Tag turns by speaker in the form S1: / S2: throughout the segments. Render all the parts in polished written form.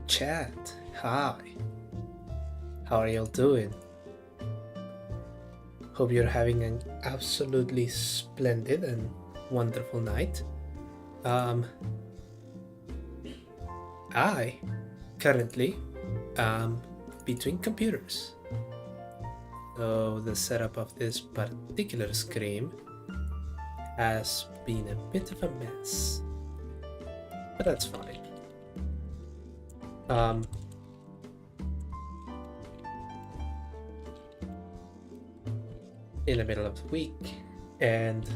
S1: chat. Hi. How are y'all doing? Hope you're having an absolutely splendid and wonderful night. I currently am between computers. So the setup of this particular screen has been a bit of a mess. But that's fine. In the middle of the week, and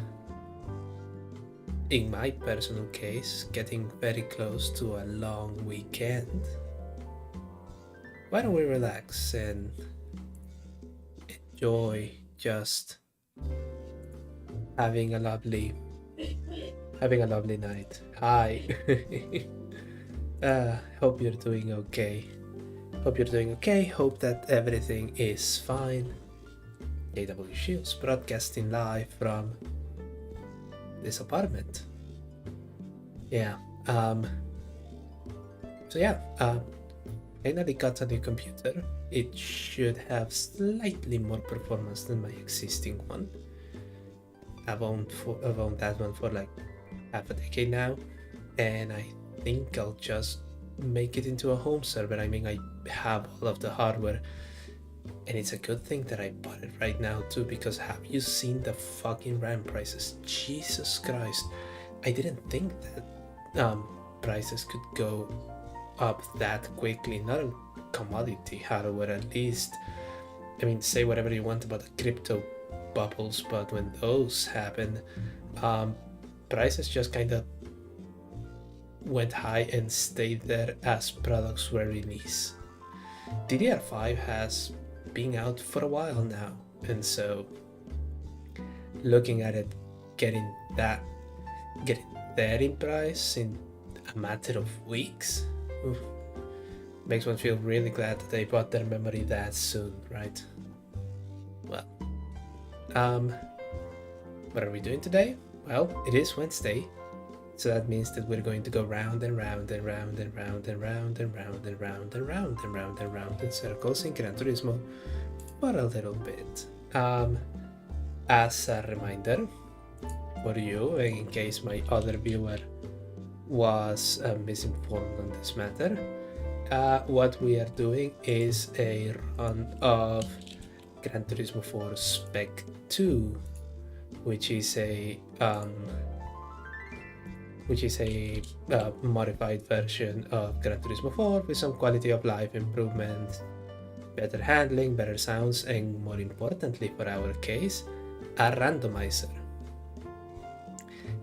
S1: in my personal case, getting very close to a long weekend. Why don't we relax and enjoy just having a lovely night. Hi. Hope you're doing okay. Hope that everything is fine. AW Shields broadcasting live from this apartment. Finally got a new computer. It should have slightly more performance than my existing one. I've owned that one for like half a decade now, and I think I'll just make it into a home server. I mean, I have all of the hardware, and it's a good thing that I bought it right now too, because have you seen the fucking RAM prices? Jesus Christ. I didn't think that prices could go up that quickly. Not a commodity hardware, at least. I mean, say whatever you want about the crypto bubbles, but when those happen, prices just kind of went high and stayed there as products were released. DDR5 has been out for a while now, and so looking at it getting there in price in a matter of weeks, makes one feel really glad that they bought their memory that soon, right? Well, what are we doing today? Well, it is Wednesday, so that means that we're going to go round and round and round and round and round and round and round and round and round and round in circles in Gran Turismo for a little bit. As a reminder for you, in case my other viewer was misinformed on this matter, what we are doing is a run of Gran Turismo 4 SPEC 2, which is a modified version of Gran Turismo 4 with some quality of life improvements, better handling, better sounds, and more importantly for our case, a randomizer.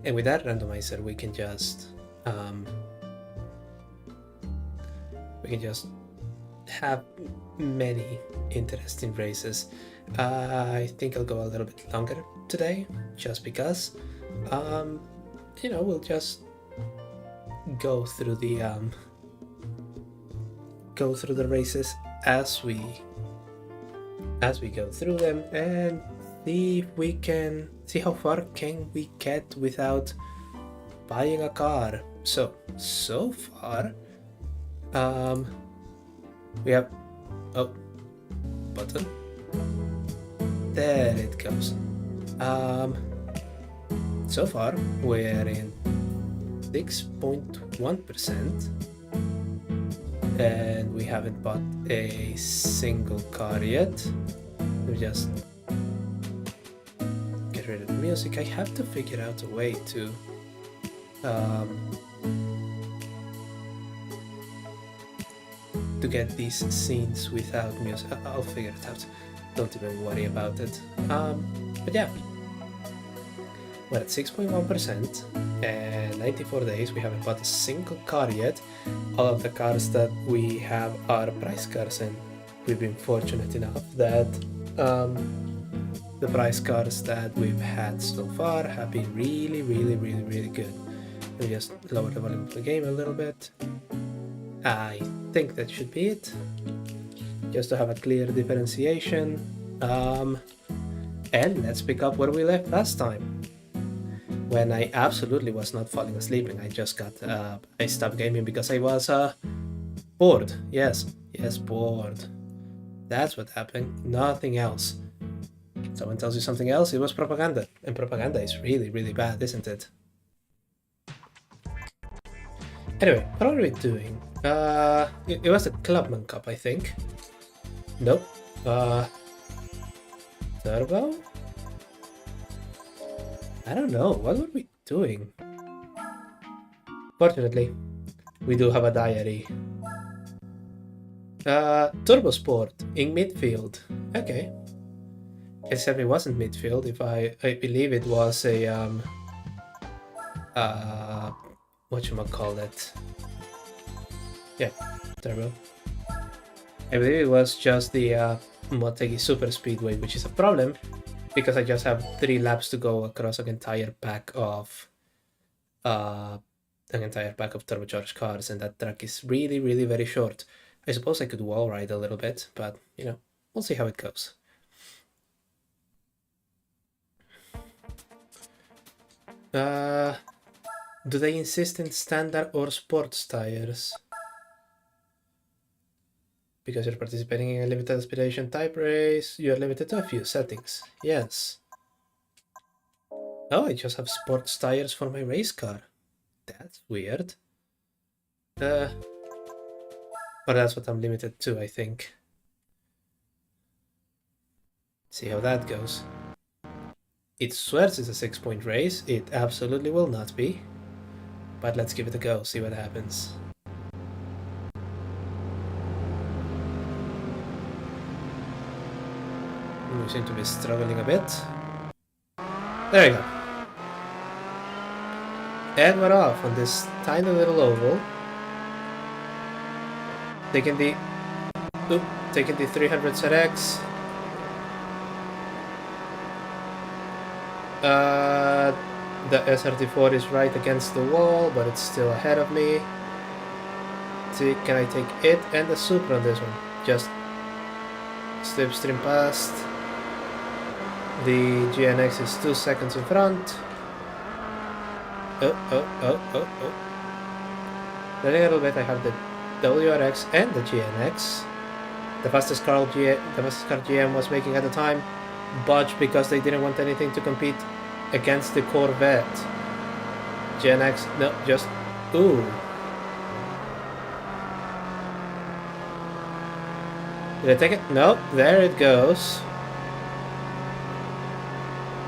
S1: And with that randomizer, we can just have many interesting races. I think I'll go a little bit longer today, just because. We'll just go through the races as we go through them, and see how far can we get without buying a car. So far, we have button. There it goes. So far, we're in 6.1%, and we haven't bought a single car yet. Let me just get rid of the music. I have to figure out a way to get these scenes without music. I'll figure it out. Don't even worry about it. But yeah. We're at 6.1%, and 94 days. We haven't bought a single car yet. All of the cars that we have are price cars, and we've been fortunate enough that the price cars that we've had so far have been really, really, really, really good. Let me just lower the volume of the game a little bit. I think that should be it, just to have a clear differentiation. And let's pick up where we left last time, when I absolutely was not falling asleep, and I just got I stopped gaming because I was Bored. Yes. Yes, bored. That's what happened. Nothing else. Someone tells you something else, it was propaganda. And propaganda is really, really bad, isn't it? Anyway, what are we doing? It was a Clubman Cup, I think. Nope. Turbo? I don't know. What were we doing? Fortunately, we do have a diary. Turbo Sport in midfield. Okay. Except it wasn't midfield. If I believe it was a whatchamacallit. Yeah, Turbo. I believe it was just the Motegi Super Speedway, which is a problem because I just have 3 laps to go across an entire pack of turbocharged cars, and that track is really, really very short. I suppose I could wall ride a little bit, but you know, we'll see how it goes. Do they insist in standard or sports tires? Because you're participating in a limited aspiration type race, you're limited to a few settings. Yes. Oh, I just have sports tires for my race car. That's weird. Or that's what I'm limited to, I think. See how that goes. It swears it's a 6-point race. It absolutely will not be. But let's give it a go, see what happens. We seem to be struggling a bit. There we go. And we're off on this tiny little oval. Taking the 300 ZX. The SRT4 is right against the wall, but it's still ahead of me. See, can I take it and the Supra on this one? Just slipstream past. The GNX is 2 seconds in front. Oh. Letting a little bit, I have the WRX and the GNX. The fastest car GM was making at the time budged because they didn't want anything to compete against the Corvette. GNX, no, just, ooh. Did I take it? No, there it goes.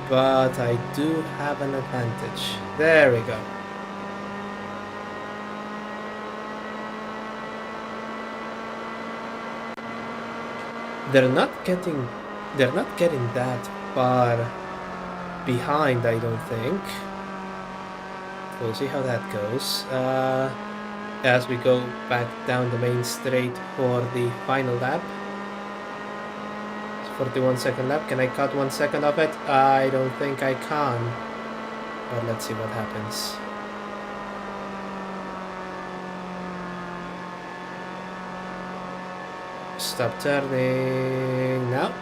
S1: But I do have an advantage. There we go. They're not getting that far behind, I don't think. We'll see how that goes. As we go back down the main straight for the final lap. 41-second lap. Can I cut 1 second of it? I don't think I can. But let's see what happens. Stop turning now.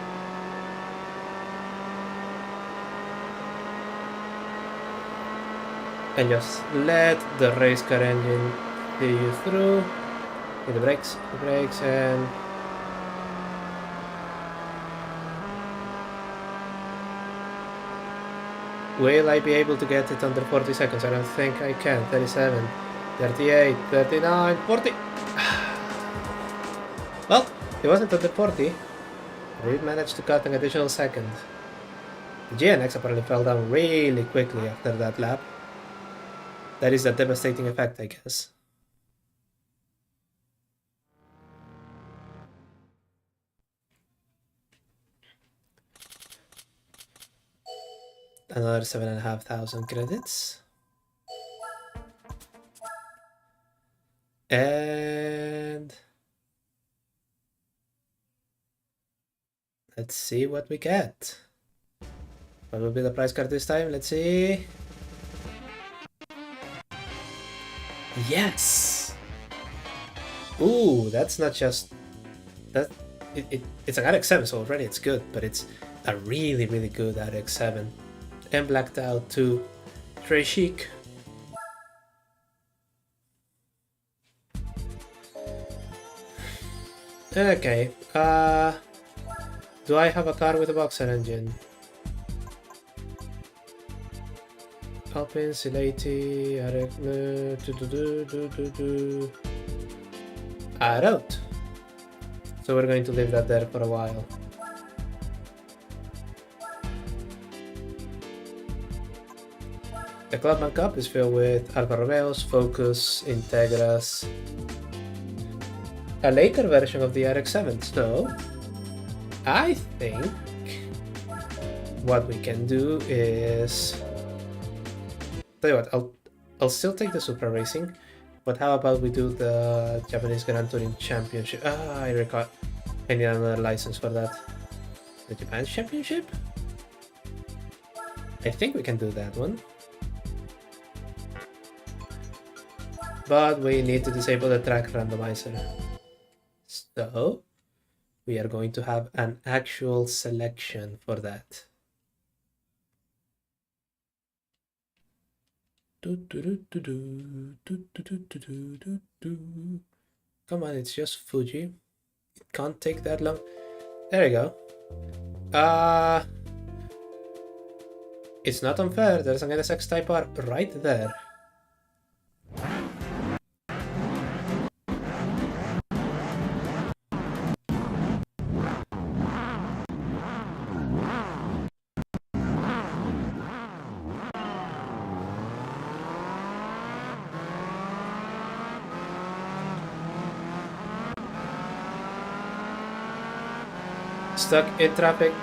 S1: And just let the race car engine see you through. Hit the brakes, and will I be able to get it under 40 seconds? I don't think I can. 37, 38, 39, 40. Well, it wasn't under 40. We managed to cut an additional second. The GNX apparently fell down really quickly after that lap. That is a devastating effect, I guess. Another 7,500 credits. And let's see what we get. What will be the prize card this time? Let's see. Yes! Ooh, that's not just that. It's an RX-7, so already it's good, but it's a really, really good RX-7. And blacked out to Trey Chic. Okay, do I have a car with a boxer engine? Alpine, Silati, I don't. So we're going to leave that there for a while. The Clubman Cup is filled with Alfa Romeos, Focus, Integras, a later version of the RX-7. So I think what we can do is, tell you what, I'll still take the Supra Racing, but how about we do the Japanese Grand Touring Championship? I recall I need another license for that. The Japan Championship? I think we can do that one. But we need to disable the track randomizer. So we are going to have an actual selection for that. Come on, it's just Fuji. It can't take that long. There you go. It's not unfair. There's an NSX Type R right there. Stuck in traffic,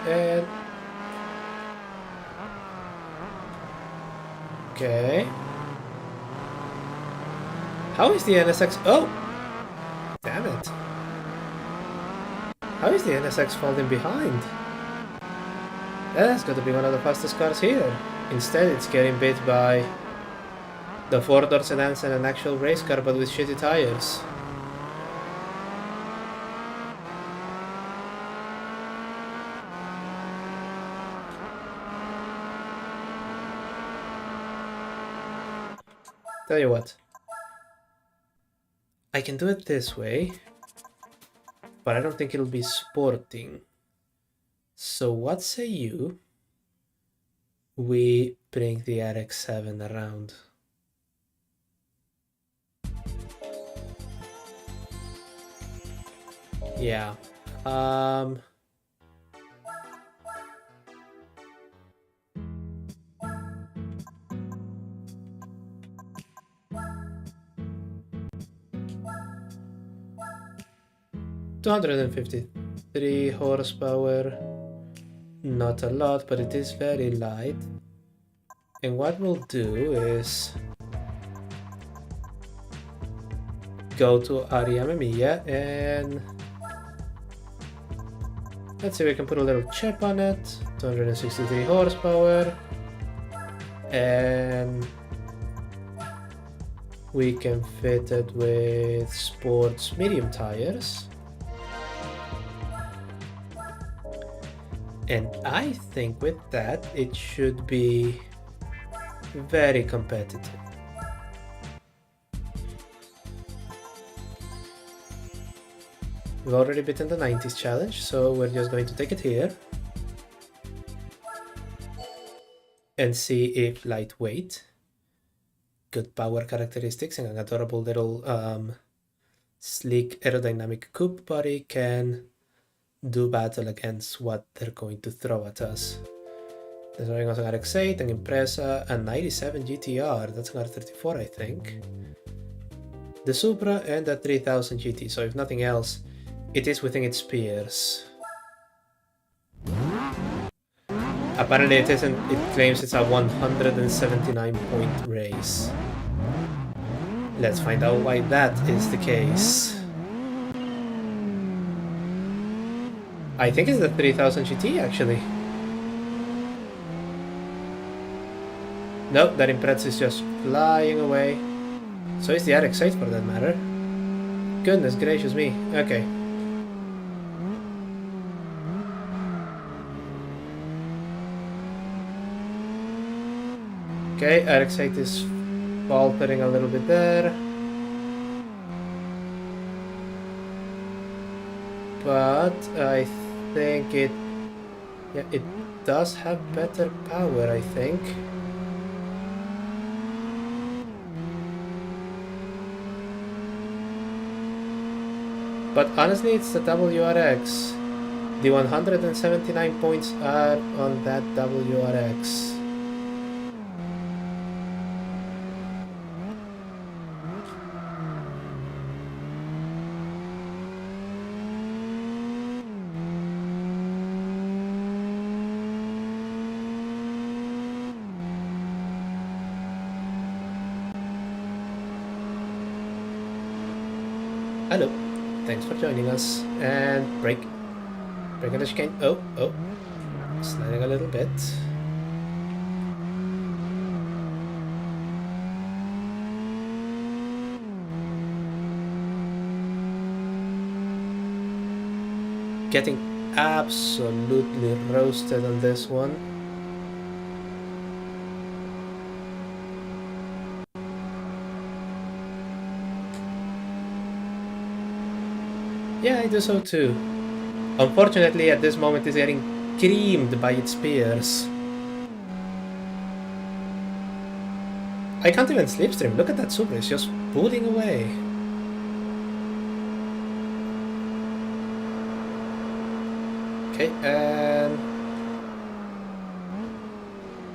S1: and... Okay. How is the NSX... Oh! Damn it. How is the NSX falling behind? That's got to be one of the fastest cars here. Instead, it's getting beat by the four-door sedans and an actual race car, but with shitty tires. Tell you what, I can do it this way, but I don't think it'll be sporting. So what say you, we bring the RX-7 around? Yeah, $253 horsepower, not a lot, but it is very light. And what we'll do is go to Ariamemiya and let's see, we can put a little chip on it. 263 horsepower, and we can fit it with sports medium tires. And I think with that, it should be very competitive. We've already beaten the 90s challenge, so we're just going to take it here and see if lightweight, good power characteristics, and an adorable little sleek aerodynamic coupe body can do battle against what they're going to throw at us. There's running also an RX-8, an Impreza, a 97 GTR, that's an R34 I think, the Supra, and a 3000 GT, so if nothing else, it is within its peers. Apparently it isn't, it claims it's a 179 point race. Let's find out why that is the case. I think it's the 3000 GT actually. Nope, that Impreza is just flying away. So is the RX-8 for that matter. Goodness gracious me. Okay. Okay, RX-8 is faltering a little bit there. but I think it does have better power, I think. But honestly, it's the WRX. The 179 points are on that WRX. Hello, thanks for joining us. And break on the chicane. Oh, sliding a little bit. Getting absolutely roasted on this one. Yeah, I do so too. Unfortunately, at this moment, it's getting creamed by its peers. I can't even slipstream. Look at that Supra, it's just pulling away. Okay, and...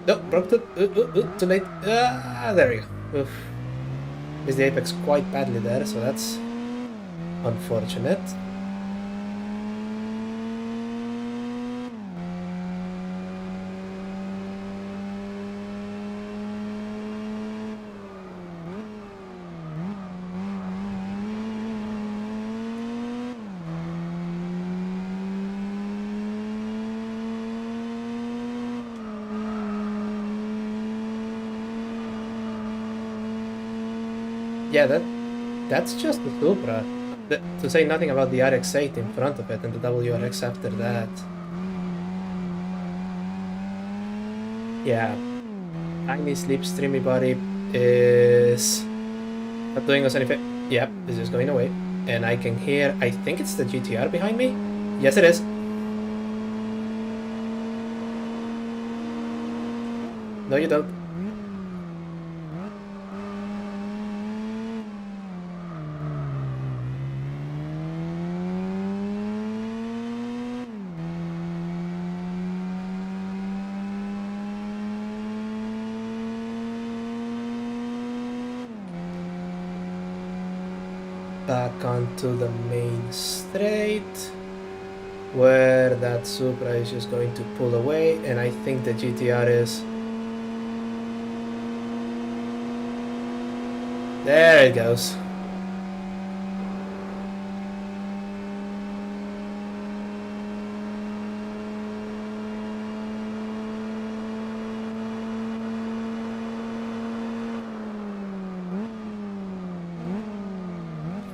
S1: No, broke the... too late. There we go. Oof. Missed the apex quite badly there, so that's unfortunate. Yeah, that's just the Supra. To say nothing about the RX-8 in front of it and the WRX after that. Yeah, tiny slipstreamy body is not doing us any favor. Yep, this is going away. And I can hear, I think it's the GTR behind me? Yes, it is. No, you don't. Back onto the main straight, where that Supra is just going to pull away, and I think the GTR is... There it goes.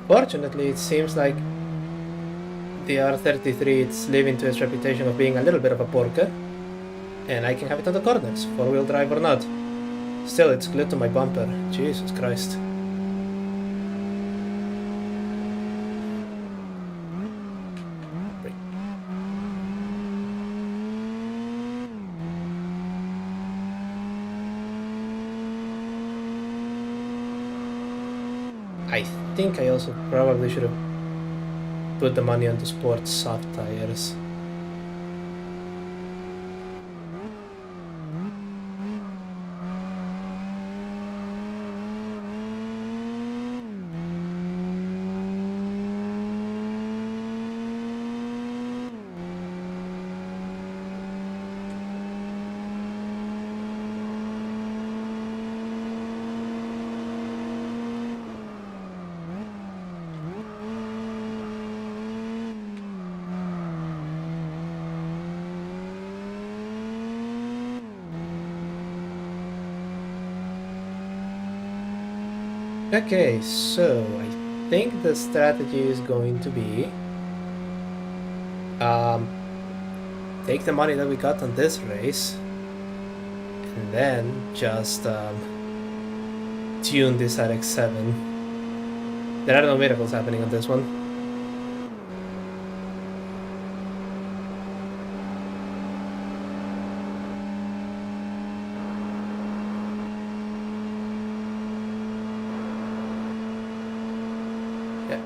S1: Fortunately, it seems like the R33 is living to its reputation of being a little bit of a porker, and I can have it on the corners, four-wheel drive or not. Still, it's glued to my bumper. Jesus Christ. I think I also probably should have put the money on the sports soft tires. Okay, so I think the strategy is going to be take the money that we got on this race and then just tune this RX-7. There are no miracles happening on this one.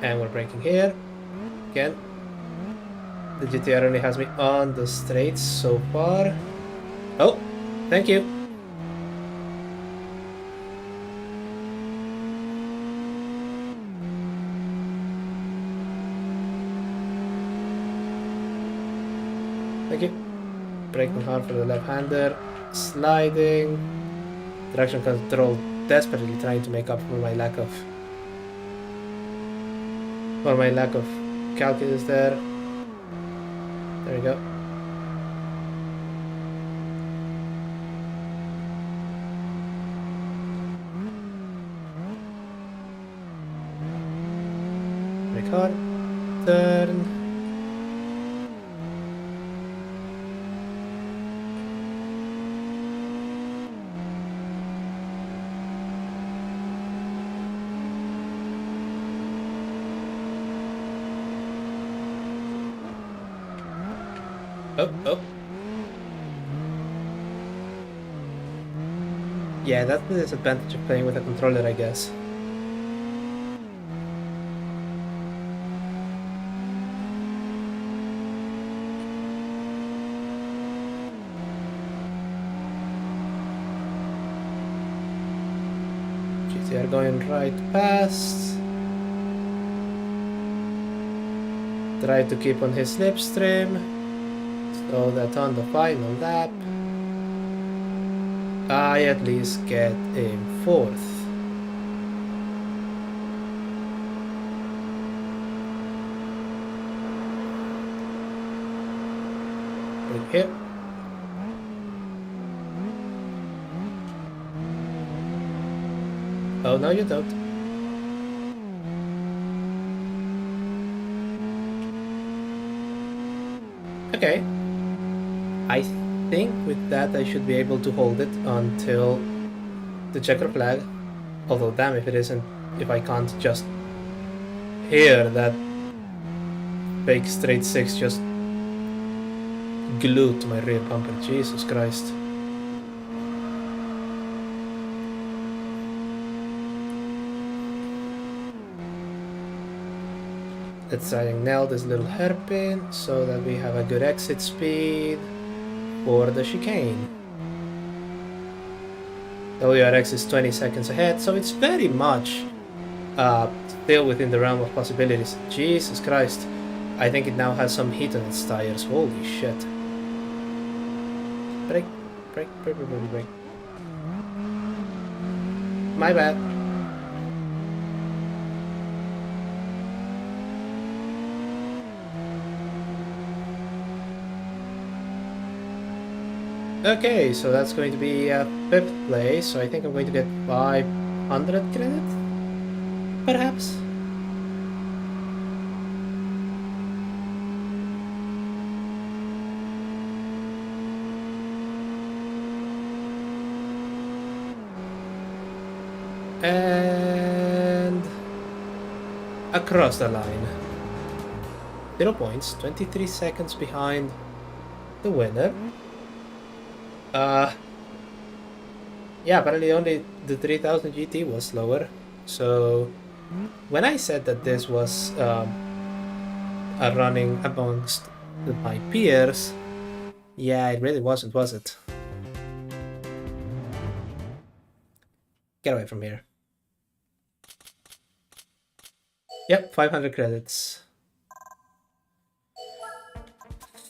S1: and we're braking here. Again, the GTR only has me on the straights so far. Oh, thank you. Thank you. Braking hard for the left-hander. Sliding. Traction control desperately trying to make up for my lack of calculus there. There we go. Brake hard. Turn. Oh. Yeah, that's the disadvantage of playing with a controller, I guess. GTR going right past. Try to keep on his slipstream. So that on the final lap, I at least get in 4th. Bring here. Oh, no you don't. Okay. I think with that I should be able to hold it until the checker flag. Although damn if I can't just hear that fake straight 6 just glued to my rear bumper. Jesus Christ. Let's try and nail this little hairpin so that we have a good exit speed for the chicane. WRX is 20 seconds ahead, so it's very much still within the realm of possibilities. Jesus Christ. I think it now has some heat on its tires. Holy shit. Brake. My bad. Okay, so that's going to be 5th place, so I think I'm going to get 500 credit? Perhaps? And across the line. 0 points, 23 seconds behind the winner. Yeah, apparently only the 3000 GT was slower. So when I said that this was a running amongst my peers, yeah, it really wasn't, was it? Get away from here. Yep, 500 credits.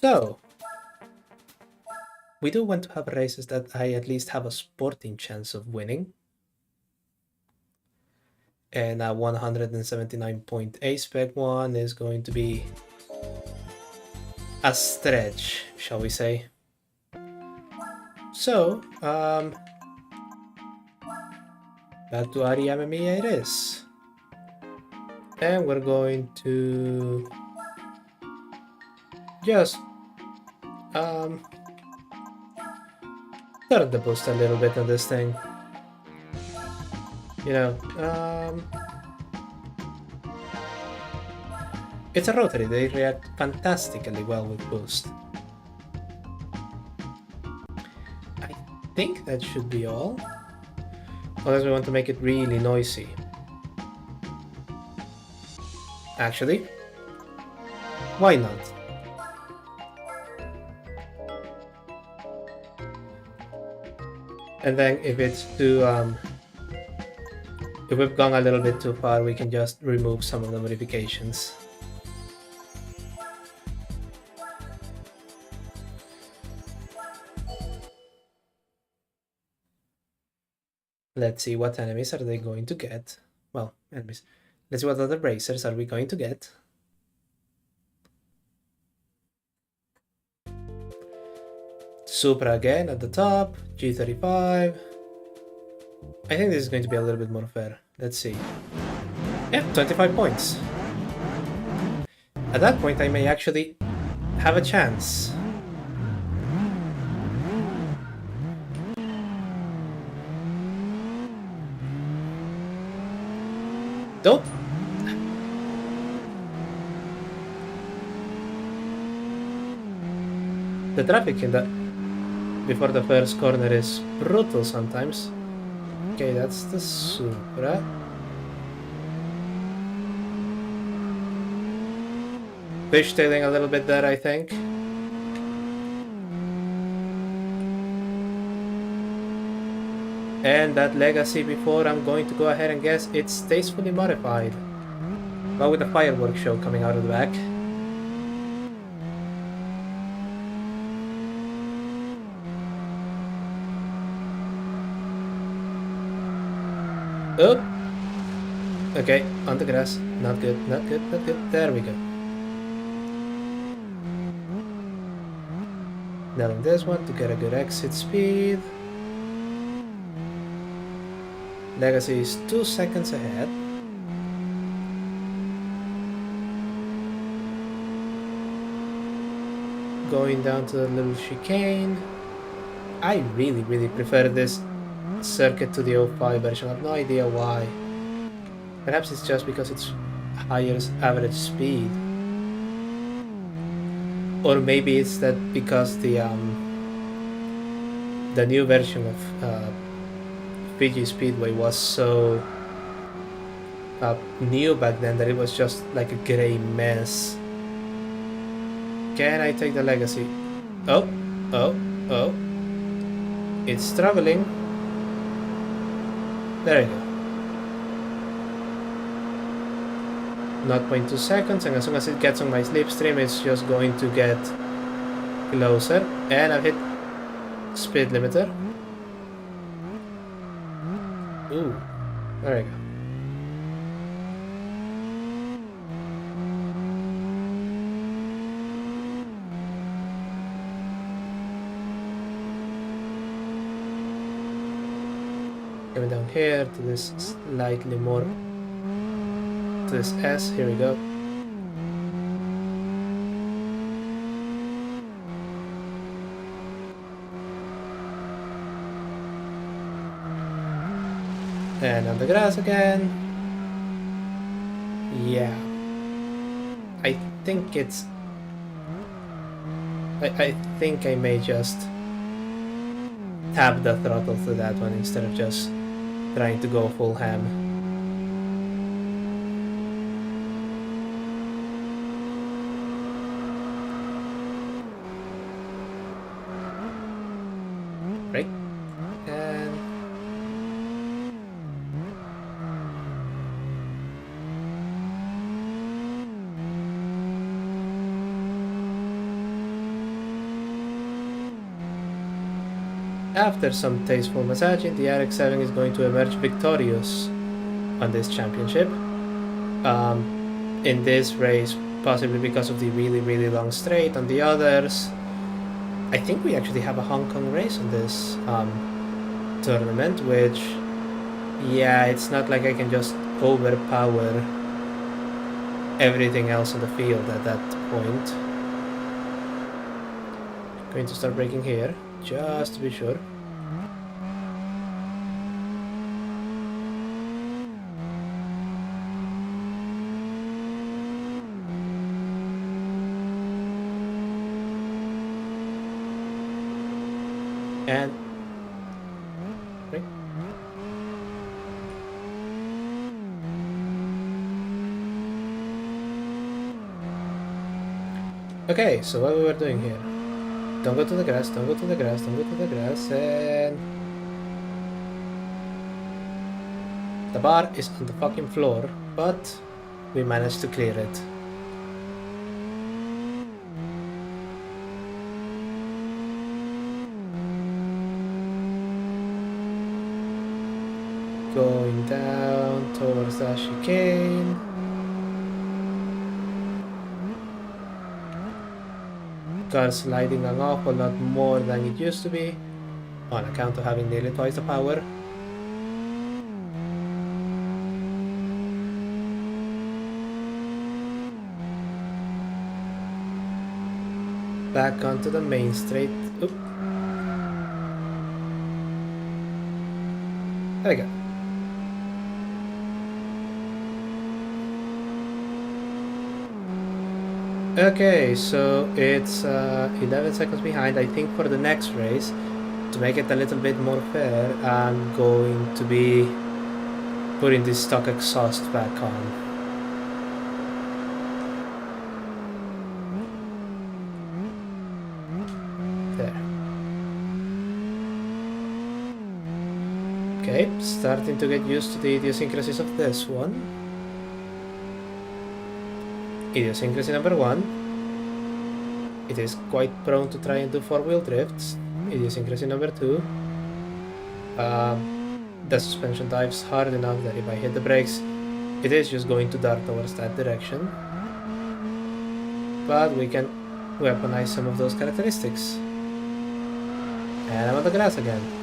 S1: So we do want to have races that I at least have a sporting chance of winning. And a 179-point SPEC one is going to be a stretch, shall we say. So, back to REMME it is. And we're going to just turn the boost a little bit on this thing. You know, it's a rotary, they react fantastically well with boost. I think that should be all. Unless we want to make it really noisy. Actually, why not? And then if it's too if we've gone a little bit too far, we can just remove some of the modifications. Let's see what enemies are they going to get. Well, enemies. Let's see what other bracers are we going to get. Supra again at the top, G35. I think this is going to be a little bit more fair. Let's see. Yeah, 25 points. At that point, I may actually have a chance. Don't. The traffic in the before the first corner is brutal sometimes. Okay, that's the Supra. Fishtailing a little bit there, I think. And that Legacy before, I'm going to go ahead and guess it's tastefully modified. But with a fireworks show coming out of the back. Oh! Okay, on the grass. Not good, not good, not good. There we go. Nailing this one to get a good exit speed. Legacy is 2 seconds ahead. Going down to the little chicane. I really prefer this circuit to the 05 version. I have no idea why. Perhaps it's just because it's higher average speed. Or maybe it's that because the new version of Fiji Speedway was so new back then that it was just like a grey mess. Can I take the Legacy? Oh. It's traveling. There you go. 0.2 seconds, and as soon as it gets on my slipstream, it's just going to get closer. And I've hit speed limiter. Ooh, there you go. Coming down here to this slightly more, to this S, here we go. And on the grass again. Yeah. I think it's... I think I may just tap the throttle to that one instead of just trying to go full ham. Right? And... after some tasteful massaging, the RX-7 is going to emerge victorious on this championship. In this race, possibly because of the really long straight. On the others, I think we actually have a Hong Kong race on this tournament, which, yeah, it's not like I can just overpower everything else on the field at that point. Going to start braking here, just to be sure. And brake. Okay, so what we were doing here. Don't go to the grass, don't go to the grass, don't go to the grass, and... the bar is on the fucking floor, but we managed to clear it. Going down towards the chicane. Car sliding an awful lot more than it used to be, on account of having nearly twice the power. Back onto the main straight. Oop. There we go. Okay, so it's 11 seconds behind. I think for the next race, to make it a little bit more fair, I'm going to be putting this stock exhaust back on. There. Okay, starting to get used to the idiosyncrasies of this one. Idiosyncrasy number 1. It is quite prone to try and do 4-wheel drifts. Idiosyncrasy number 2. The suspension dives hard enough that if I hit the brakes, it is just going to dart towards that direction. But we can weaponize some of those characteristics. And I'm on the grass again.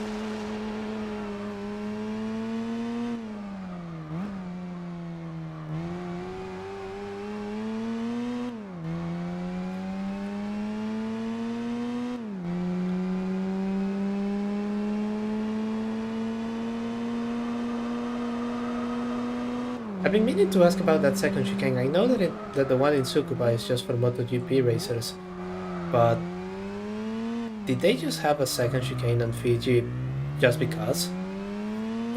S1: I've been meaning to ask about that second chicane. I know that the one in Tsukuba is just for MotoGP racers, but did they just have a second chicane on Fiji just because?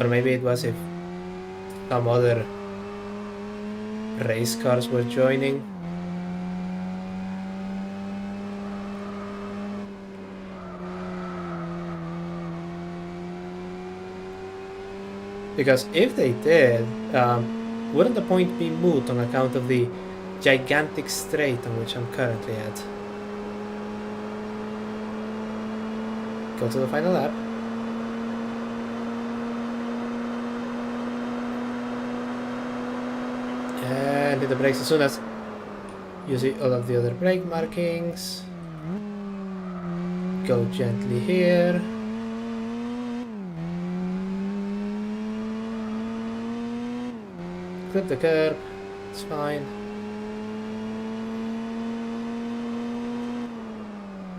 S1: Or maybe it was if some other race cars were joining? Because if they did, wouldn't the point be moot on account of the gigantic straight on which I'm currently at? Go to the final lap. And hit the brakes as soon as you see all of the other brake markings. Go gently here. Clip the curb, it's fine.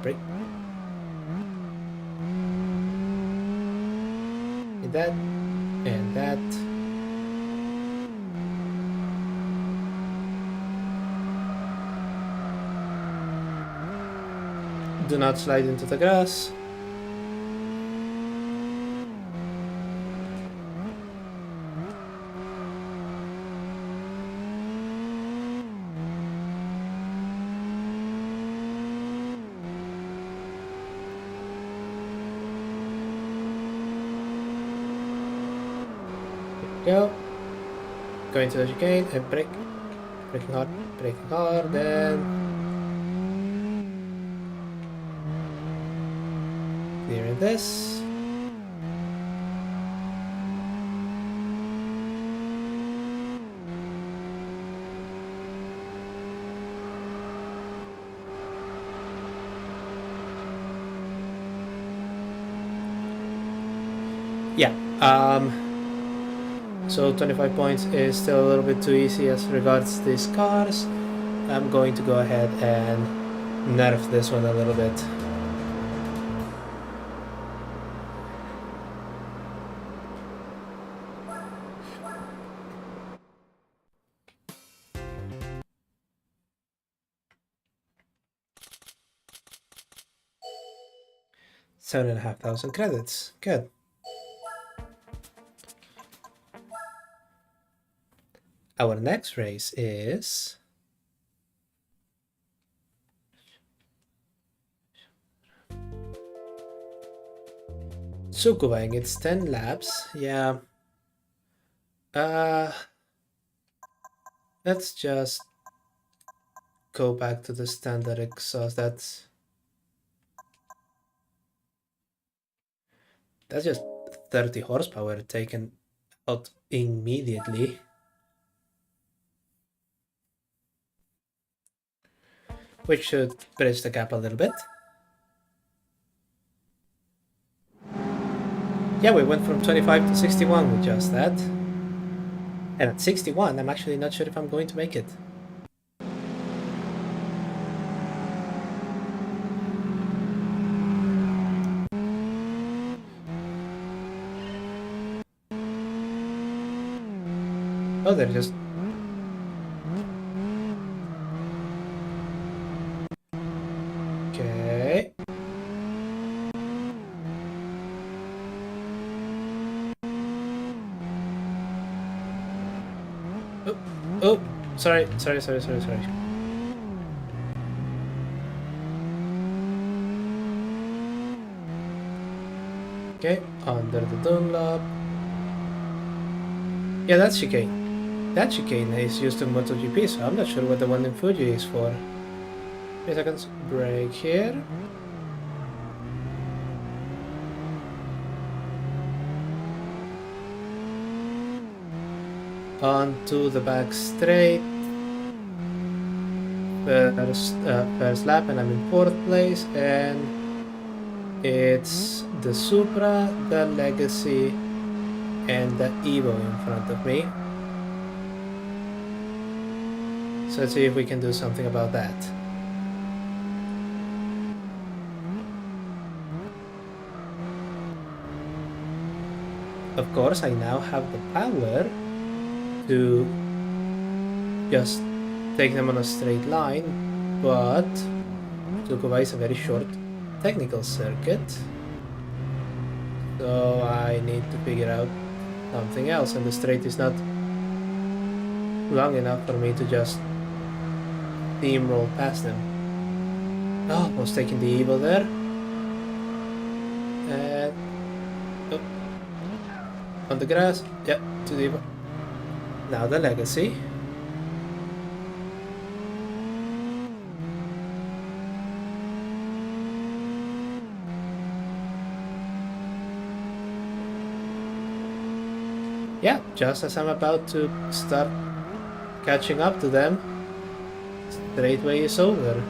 S1: Brake. And that, and that. Do not slide into the grass. Go. Going to the chicane and brake. Braking hard, then clearing this. Yeah, so 25 points is still a little bit too easy as regards these cars. I'm going to go ahead and nerf this one a little bit. $7,500 credits. Good. Our next race is Sukubaing, it's 10 laps. Yeah. Let's just go back to the standard exhaust. That's just 30 horsepower taken out immediately. Which should bridge the gap a little bit. Yeah, we went from 25 to 61 with just that. And at 61, I'm actually not sure if I'm going to make it. Oh, they're just... Okay. Oh, sorry. Okay, under the Dunlop. Yeah, that's chicane. That chicane is used in MotoGP, so I'm not sure what the one in Fuji is for. 3 seconds, brake here. Onto the back straight. First lap, and I'm in 4th place, and it's the Supra, the Legacy, and the Evo in front of me. So let's see if we can do something about that. Of course, I now have the power to just take them on a straight line, but Tsukuba is a very short technical circuit, so I need to figure out something else, and the straight is not long enough for me to just steamroll past them. Oh, almost taking the Evo there. And oh, on the grass, yeah, to the Evo. Now the Legacy. Yeah, just as I'm about to start catching up to them, straightway is over.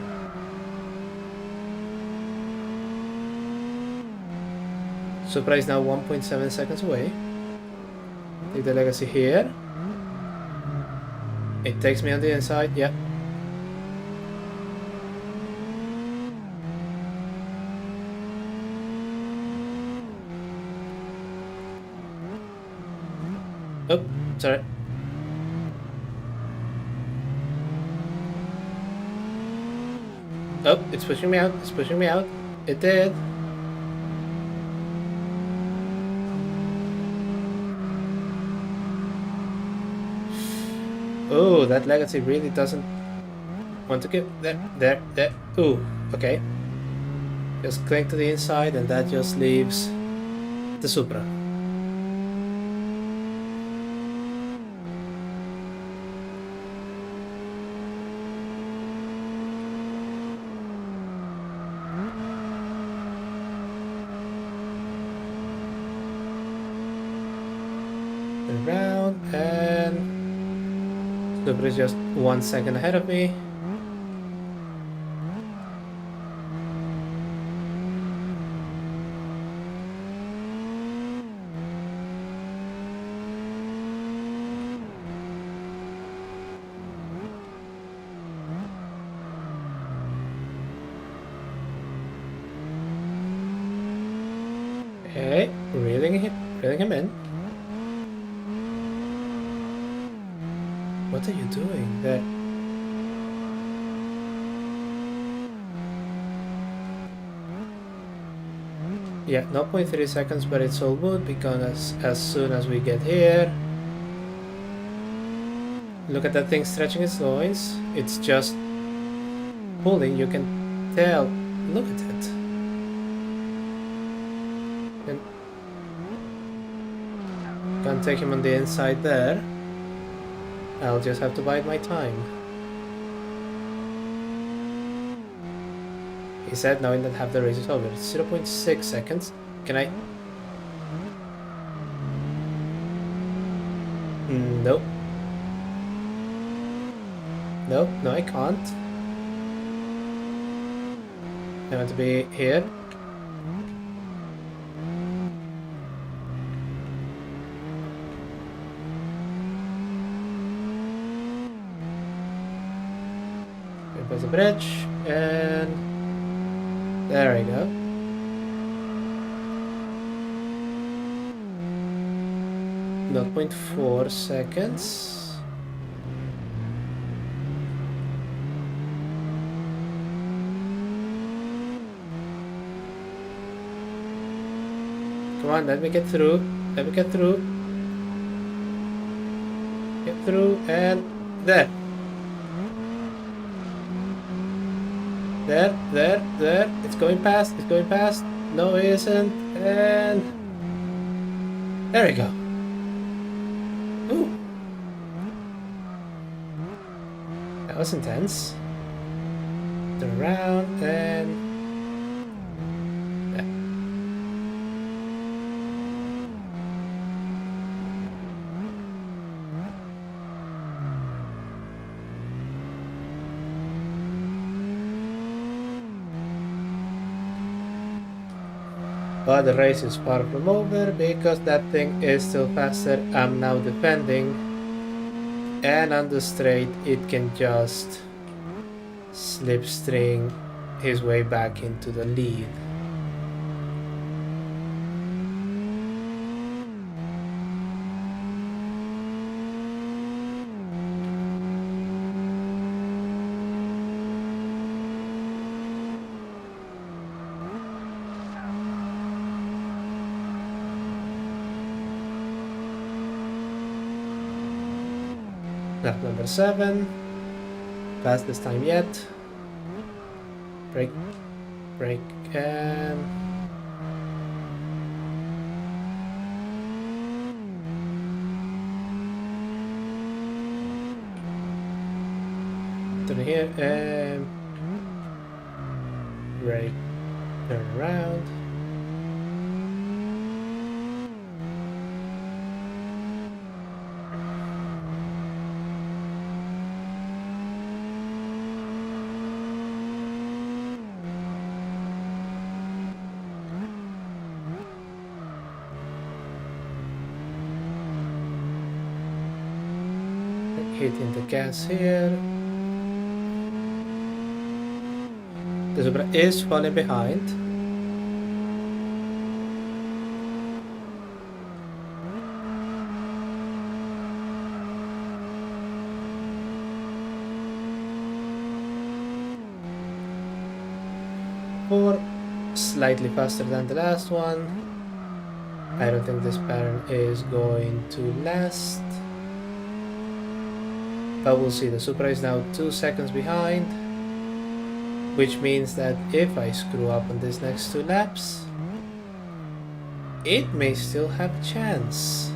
S1: Supra is now 1.7 seconds away. Take the Legacy here. It takes me on the inside, yeah. Oh, sorry. Oh, it's pushing me out, It did. Oh, that Legacy really doesn't want to get there. Ooh, okay. Just cling to the inside, and that just leaves the Supra. Around, and Supra is just 1 second ahead of me. Okay, reeling him in. What are you doing there? Yeah, 0.3 seconds, but it's all good because as soon as we get here, look at that thing stretching its loins. It's just pulling, you can tell. Look at it. And can't take him on the inside there. I'll just have to bide my time. He said knowing that half the race is over. 0.6 seconds. Can I? Nope. Nope, no I can't. I want to be here. There's a bridge, and there we go. Not 0.4 seconds. Come on, let me get through. Let me get through. Get through, and there. There. It's going past. It's going past. No, it isn't. And there we go. Ooh. That was intense. Turn around and but the race is far from over because that thing is still faster. I'm now defending, and on the straight it can just slipstream his way back into the lead. Lap number 7, fastest time yet. Brake, and turn here and brake, turn around. Hitting the gas here. The Supra is falling behind. Or slightly faster than the last one. I don't think this pattern is going to last. But we'll see. The Supra is now 2 seconds behind, which means that if I screw up on these next 2 laps, it may still have a chance.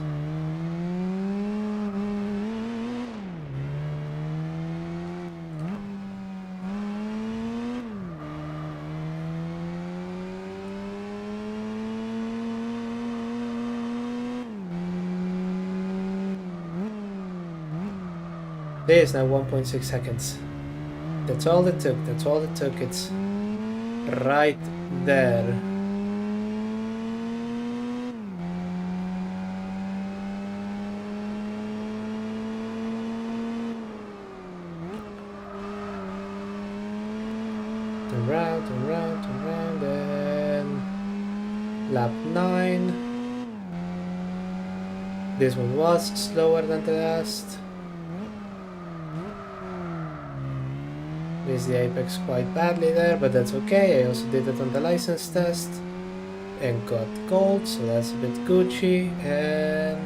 S1: There is now 1.6 seconds. That's all it took. That's all it took. It's right there. Turn round, and lap 9. This one was slower than the last. Missed the apex quite badly there, but that's okay. I also did it on the license test and got gold, so that's a bit Gucci. And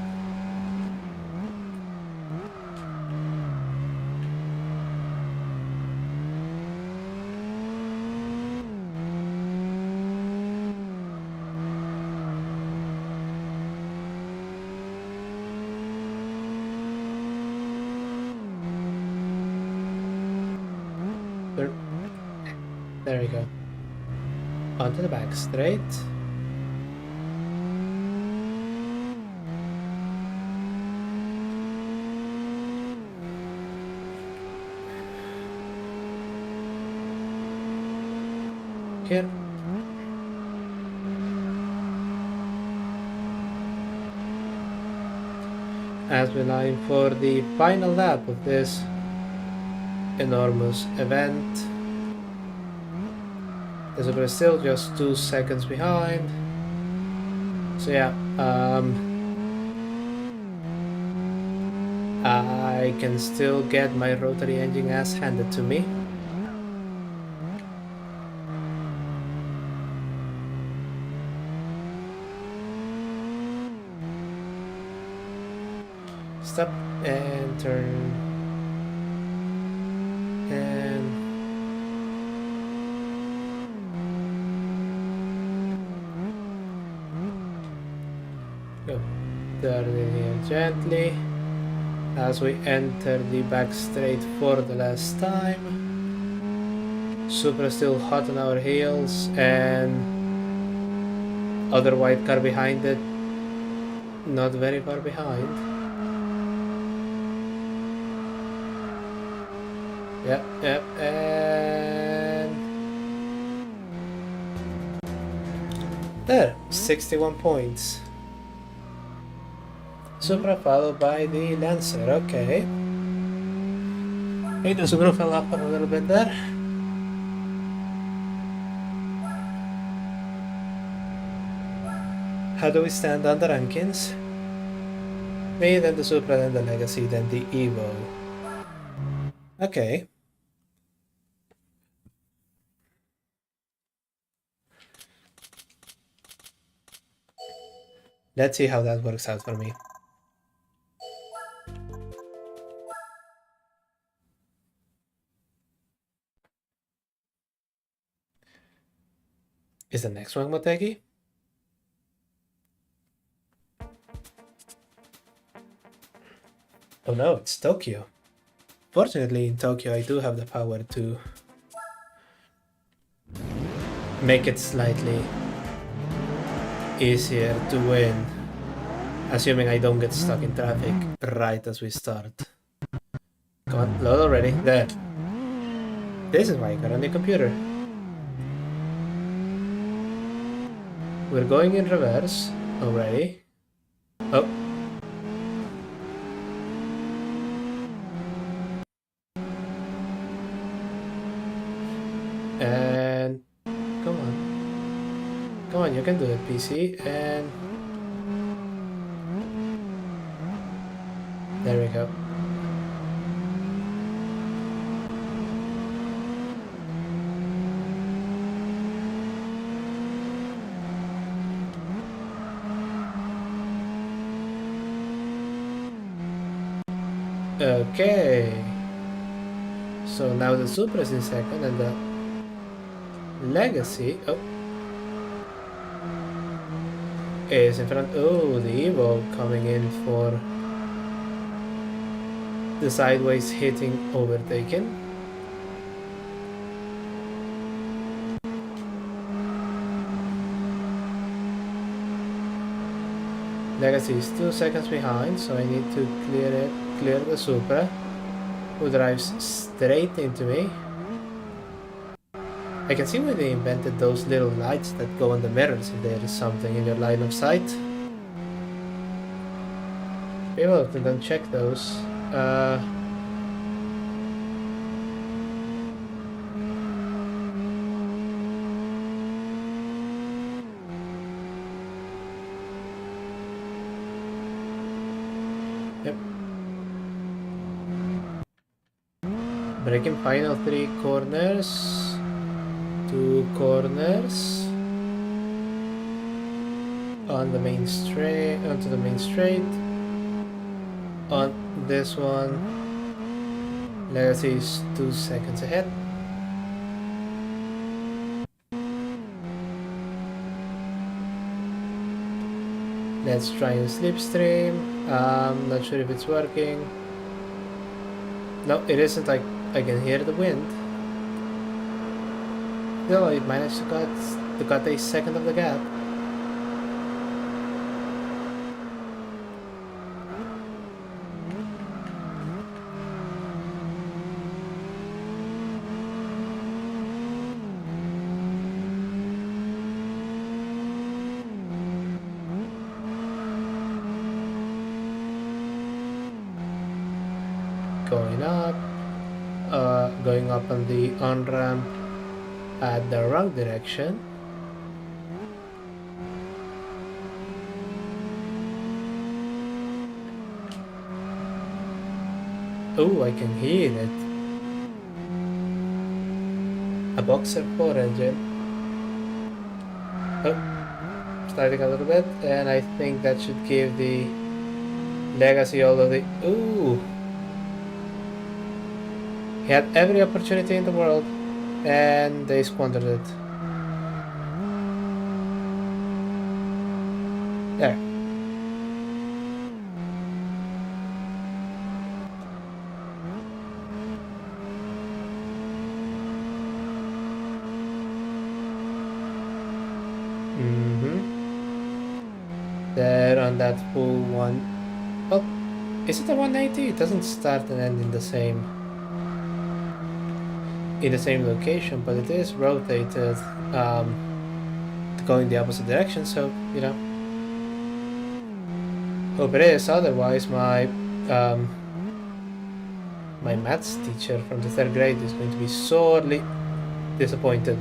S1: There we go. Onto the back straight. Here. As we line for the final lap of this enormous event. The Supra is still just 2 seconds behind. So yeah, I can still get my rotary engine ass handed to me. Stop and turn and go. Turn in here gently as we enter the back straight for the last time. Supra still hot on our heels and other white car behind it, not very far behind. Yep, and there, 61 points. Supra followed by the Lancer, okay. Hey, the Supra fell off a little bit there. How do we stand on the rankings? Me, then the Supra, then the Legacy, then the Evo. Okay. Let's see how that works out for me. Is the next one Motegi? Oh no, it's Tokyo. Fortunately, in Tokyo, I do have the power to make it slightly easier to win, assuming I don't get stuck in traffic right as we start. Come on, load already. There. This is why I got a new computer. We're going in reverse already. Oh. And come on. Come on, you can do it, PC. And there we go. Okay. So now the Supra is in second and the Legacy is in front. Oh, the Evo coming in for the sideways hitting overtaken. Legacy is 2 seconds behind, so I need to clear the Supra, who drives straight into me. I can see why they invented those little lights that go on the mirrors if there is something in your line of sight. People often don't check those. Yep. Braking final 3 corners. 2 corners on the main straight, onto the main straight. On this one, Legacy is 2 seconds ahead. Let's try and slipstream. Not sure if it's working. No, it isn't. I can hear the wind. Still, it managed to cut a second of the gap. Going up on the on-ramp at the wrong direction. Oh, I can hear it. A Boxer 4 engine. Oh, sliding a little bit, and I think that should give the Legacy all of the... Ooh! He had every opportunity in the world, and they squandered it. There. There on that full one. Oh, is it a 190? It doesn't start and end in the same location, but it is rotated to go in the opposite direction, so you know, hope it is. Otherwise my my maths teacher from the 3rd grade is going to be sorely disappointed.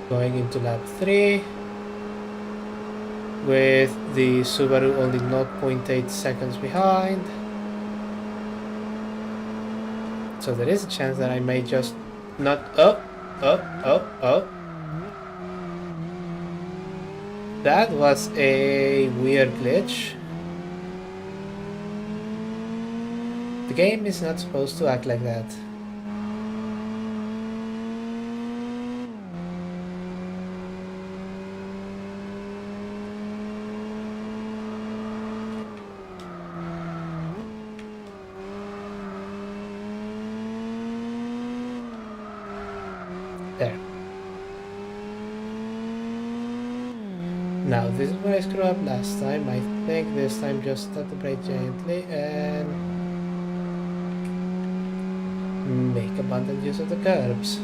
S1: Going into lap 3 with the Subaru only 0.8 seconds behind. So there is a chance that I may just not... Oh! That was a weird glitch. The game is not supposed to act like that. There. Now, this is where I screwed up last time. I think this time just start the brake gently and make abundant use of the curbs.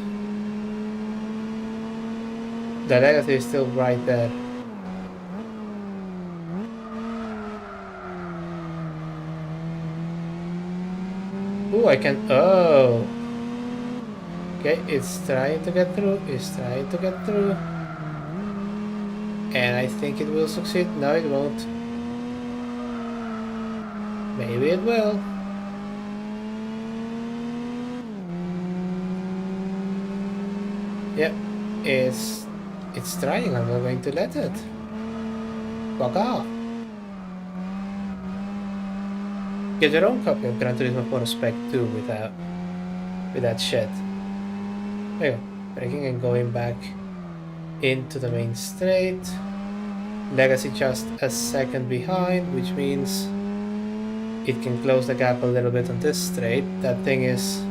S1: The Legacy is still right there. Ooh, I can... Oh! Okay, it's trying to get through. And I think it will succeed. No, it won't. Maybe it will. Yep, it's trying. I'm not going to let it. Fuck off. Get your own copy of Gran Turismo 4 SPEC 2 with that shit. There you go. Braking and going back into the main straight. Legacy just a second behind, which means it can close the gap a little bit on this straight. That thing is...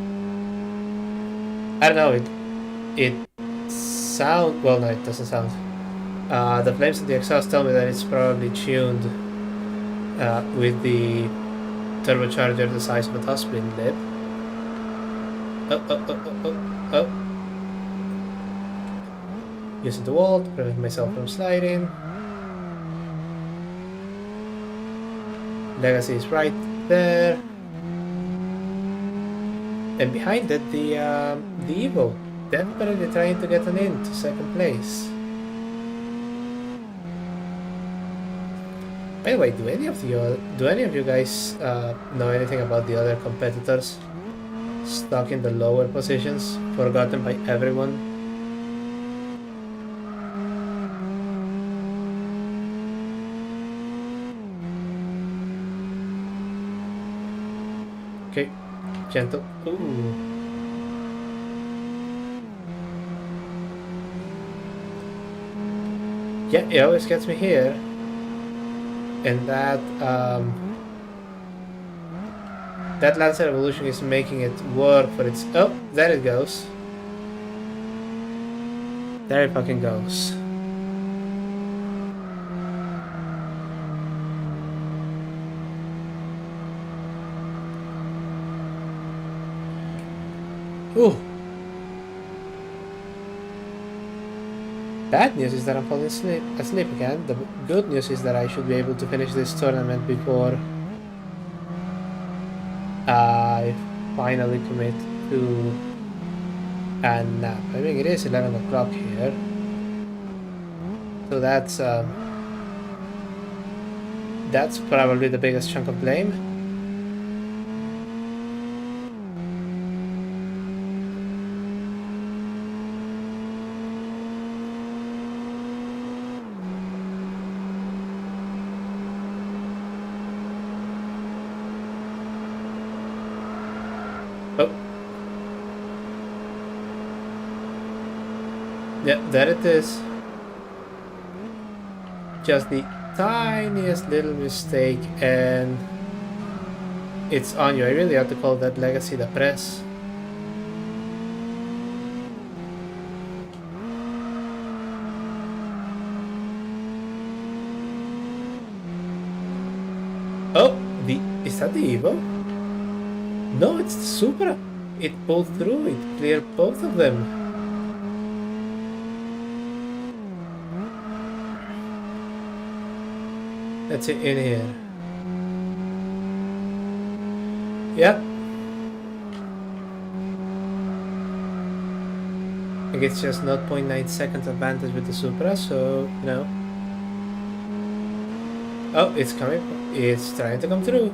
S1: I don't know, it sound... Well, no, it doesn't sound. The flames of the exhaust tell me that it's probably tuned with the turbocharger the size of a dustbin lid. Oh. Using the wall to prevent myself from sliding. Legacy is right there. And behind it, the Evo. Definitely trying to get an in to 2nd place. By the way, do any of you guys know anything about the other competitors stuck in the lower positions, forgotten by everyone? Okay, gentle. Ooh. Yeah, it always gets me here. And that that Lancer evolution is making it work for its... Oh, there it goes. There it fucking goes. Ooh. Bad news is that I'm falling asleep again. The good news is that I should be able to finish this tournament before I finally commit to a nap. I mean, it is 11 o'clock here. So that's probably the biggest chunk of blame. Oh. Yeah, there it is. Just the tiniest little mistake and it's on you. I really have to call that legacy the press. Oh, is that the Evo? No, it's the Supra. It pulled through. It cleared both of them. Let's see in here. Yep. I think it's just 0.9 seconds advantage with the Supra, so, you know. Oh, it's coming. It's trying to come through.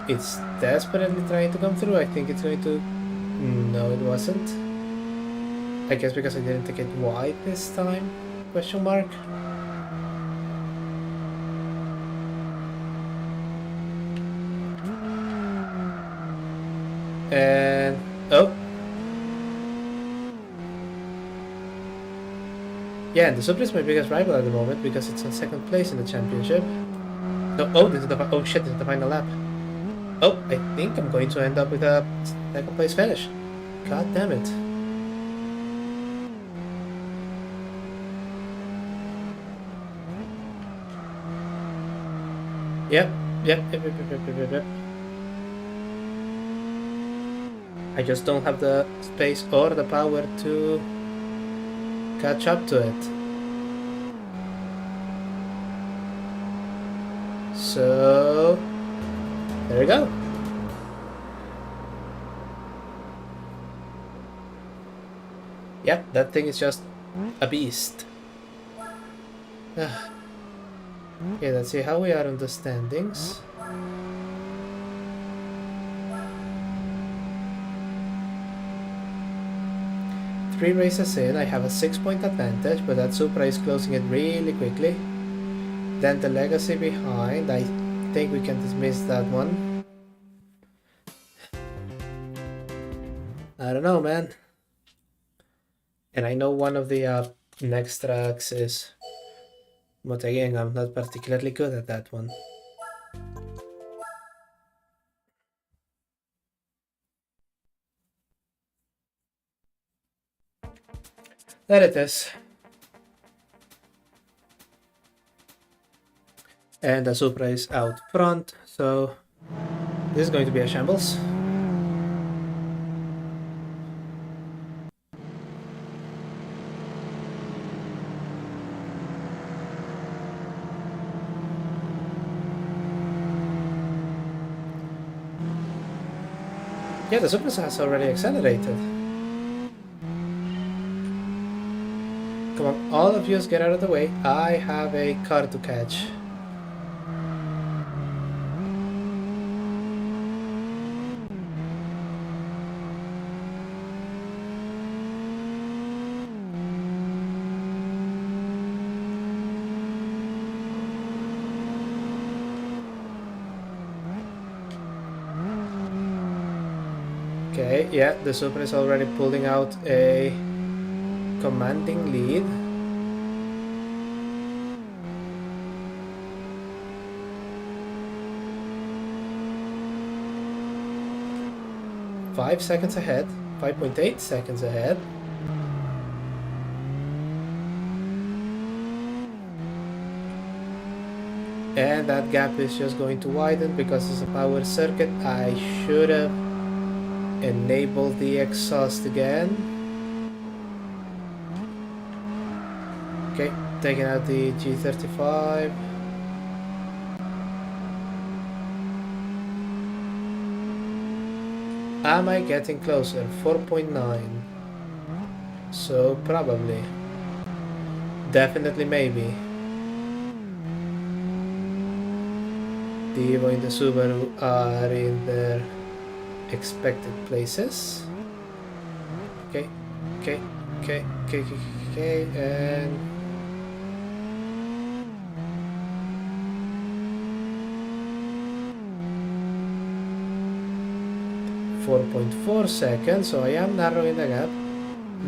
S1: It's desperately trying to come through. I think it's going to... No, it wasn't. I guess because I didn't take it wide this time? Question mark. And... Oh! Yeah, and the Supra is my biggest rival at the moment because it's in second place in the championship. So, oh, this is the... Oh shit, this is the final lap. Oh, I think I'm going to end up with a second place finish. God damn it. Yep. I just don't have the space or the power to catch up to it. So, there we go. Yep, that thing is just a beast. Okay, let's see how we are on the standings. Three races in, I have a 6-point advantage, but that Supra is closing it really quickly. Then the Legacy behind, I think we can dismiss that one. I don't know, man. And I know one of the next tracks is... But again, I'm not particularly good at that one. There it is. And the Supra is out front, so this is going to be a shambles. Yeah, the Supra has already accelerated. Come on, all of you get out of the way. I have a car to catch. Okay, yeah, the Supra is already pulling out a commanding lead. 5 seconds ahead, 5.8 seconds ahead. And that gap is just going to widen because it's a power circuit. I should have enabled the exhaust again. Okay, taking out the G35. Am I getting closer? 4.9. So probably. Definitely maybe. The Evo and the Subaru are in their expected places. Okay, okay, okay, okay, okay, okay, and 4.4 seconds, so I am narrowing the gap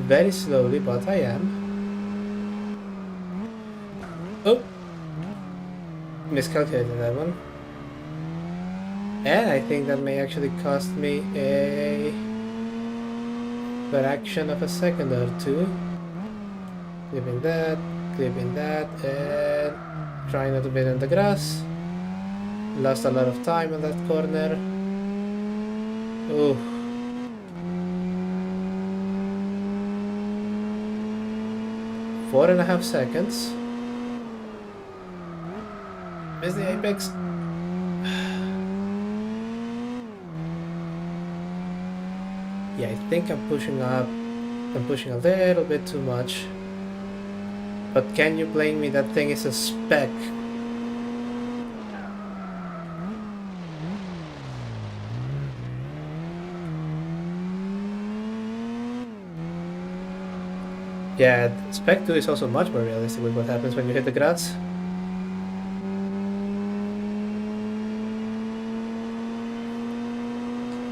S1: very slowly, but I am. Oh, miscalculated that one. And I think that may actually cost me a fraction of a second or two. Clipping that, and trying not to be in the grass. Lost a lot of time on that corner. Oh. Four and a half seconds. Missed the apex. Yeah, I think I'm pushing up. I'm pushing a little bit too much. But can you blame me? That thing is a SPEC. Yeah, SPEC 2 is also much more realistic with what happens when you hit the grass.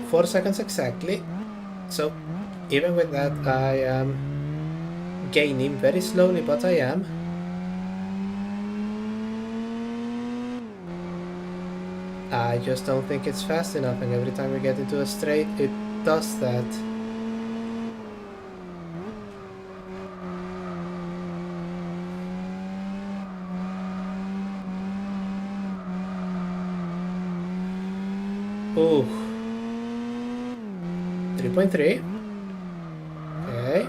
S1: Four seconds exactly. So, even with that, I am gaining very slowly, but I am. I just don't think it's fast enough, and every time we get into a straight, it does that. Ooh. 3.3. Okay.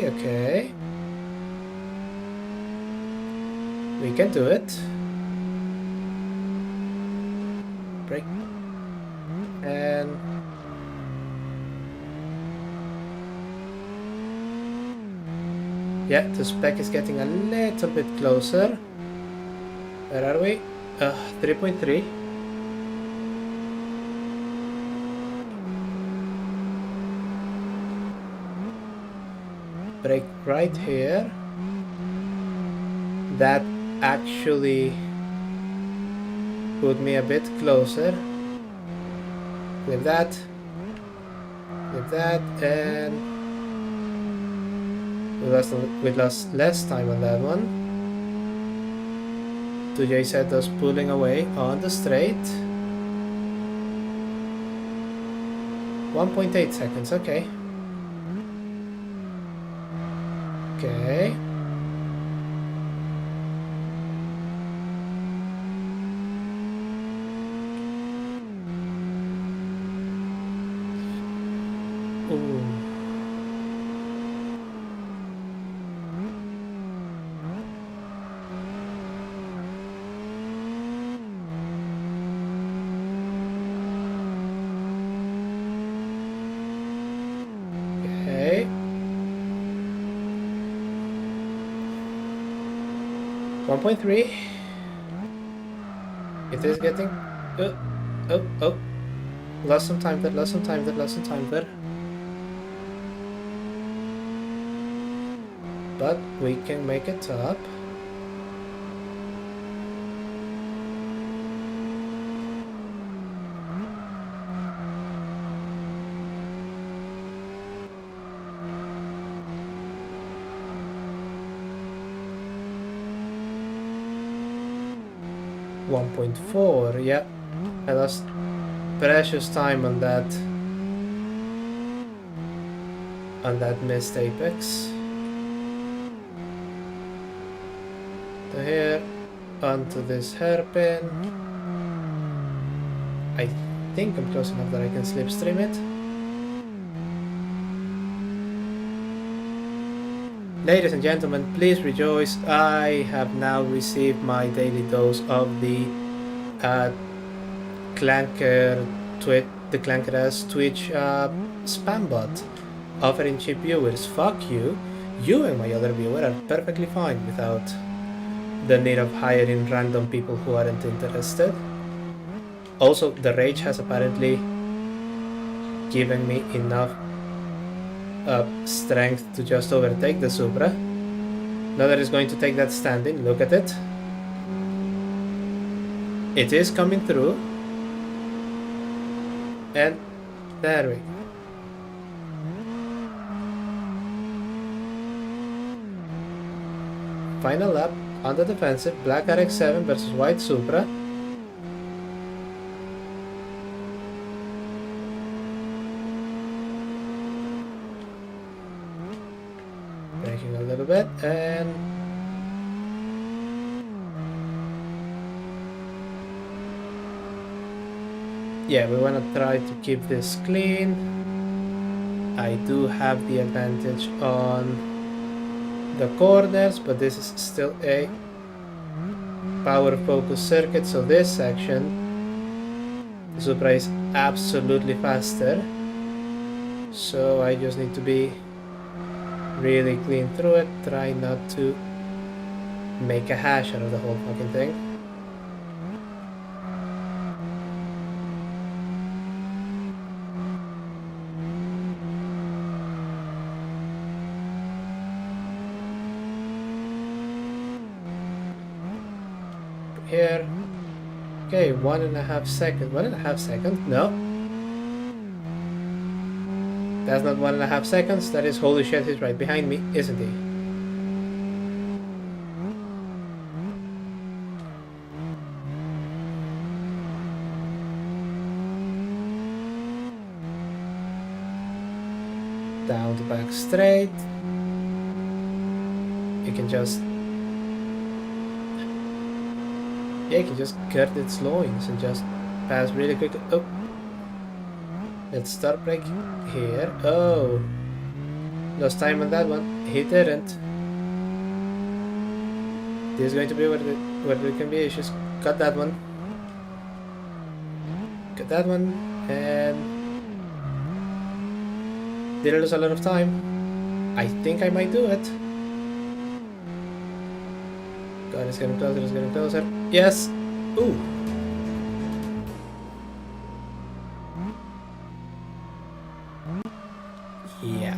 S1: Okay. We can do it. Brake. And yeah, the SPEC is getting a little bit closer. Where are we? 3.3. Brake right here. That actually put me a bit closer. Clip that, and we lost less time on that one. 2J set us pulling away on the straight. 1.8 seconds, okay. Okay. Ooh. Okay. 1.3. It is getting... Oh. Lost some time there. But we can make it up. .4, yeah. I lost precious time on that missed apex. To here, onto this hairpin. I think I'm close enough that I can slipstream it. Ladies and gentlemen, please rejoice. I have now received my daily dose of the Clanker-ass Twitch spam bot offering cheap viewers. Fuck you. You and my other viewer are perfectly fine without the need of hiring random people who aren't interested. Also, the rage has apparently given me enough strength to just overtake the Supra. Now that it's going to take that standing, look at it. It is coming through. And there we go. Final lap on the defensive, black RX-7 versus white Supra. Braking a little bit and yeah, we want to try to keep this clean. I do have the advantage on the corners, but this is still a power focus circuit, so this section the Supra is absolutely faster, so I just need to be really clean through it, try not to make a hash out of the whole fucking thing. Here. Okay, 1.5 seconds. 1.5 seconds? No. That's not 1.5 seconds. That is holy shit, he's right behind me, isn't he? Down the back straight. You can just you can just cut its loins and just pass really quickly. Oh, let's start braking here. Oh, lost time on that one. He didn't. This is going to be where there can be issues. Cut that one. Cut that one, and didn't lose a lot of time. I think I might do it. God, it's getting closer, it's getting closer. Yes! Ooh! Yeah.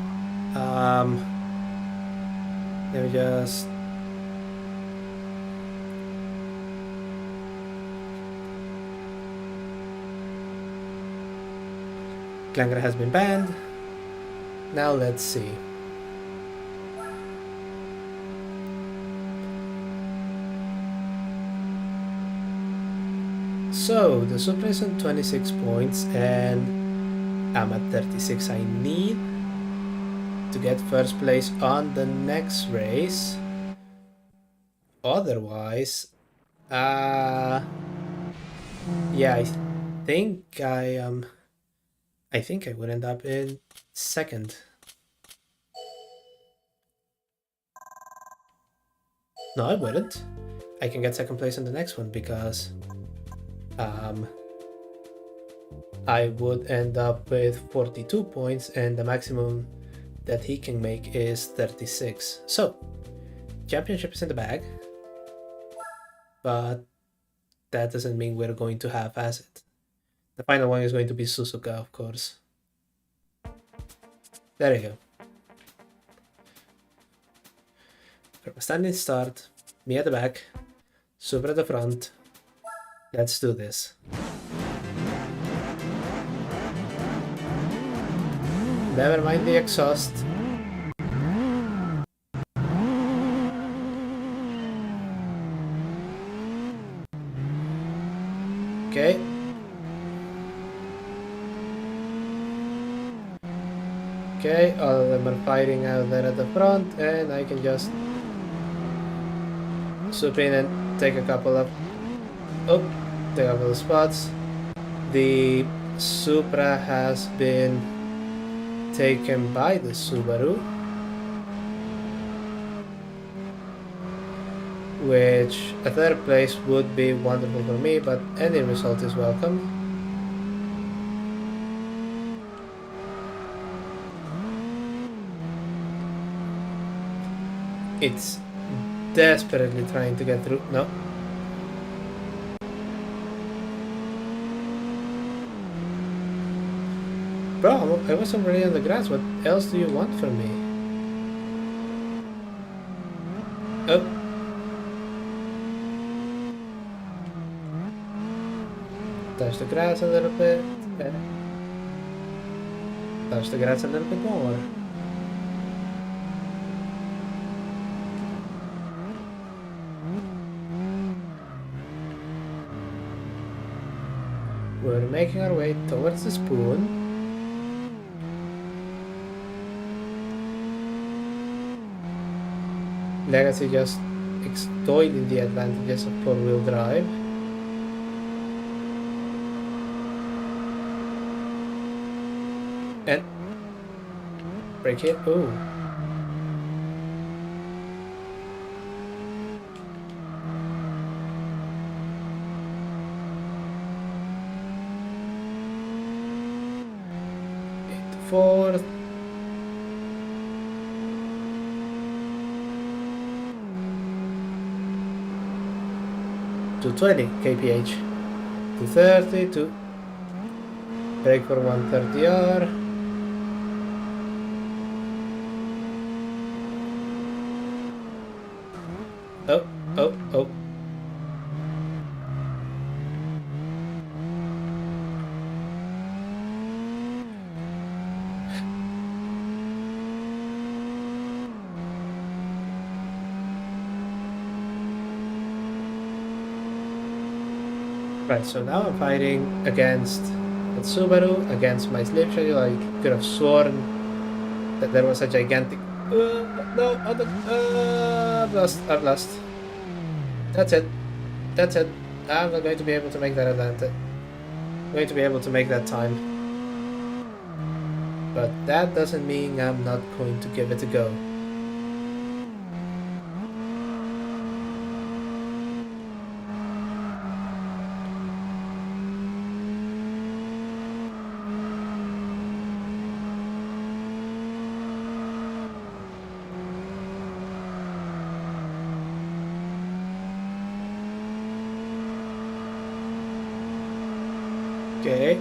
S1: Let me just... Clanger has been banned. Now let's see. So, the Supra is on 26 points and I'm at 36. I need to get first place on the next race. Otherwise, yeah, I think I would end up in second. No, I wouldn't. I can get second place in the next one because I would end up with 42 points and the maximum that he can make is 36. So, championship is in the bag, but that doesn't mean we're going to half-ass it. The final one is going to be Suzuka, of course. There you go. From a standing start, me at the back, Supra at the front. Let's do this. Never mind the exhaust. Okay, Okay, all of them are fighting out there at the front, and I can just swoop in and take a couple of spots. The Supra has been taken by the Subaru, which a third place would be wonderful for me, but any result is welcome. It's desperately trying to get through. No. Bro, I was already on the grass. What else do you want from me? Oh. Touch the grass a little bit. Touch the grass a little bit more. We're making our way towards the spoon. Legacy just extolling the advantages of four-wheel drive. And break it. Ooh. Fourth. To 20 kph. To 30. To brake for 130R. Oh. Right, so now I'm fighting against the Subaru, against my sleep schedule. I could have sworn that there was a gigantic... no, I've lost. That's it. I'm not going to be able to make that advantage. I'm going to be able to make that time. But that doesn't mean I'm not going to give it a go. Okay,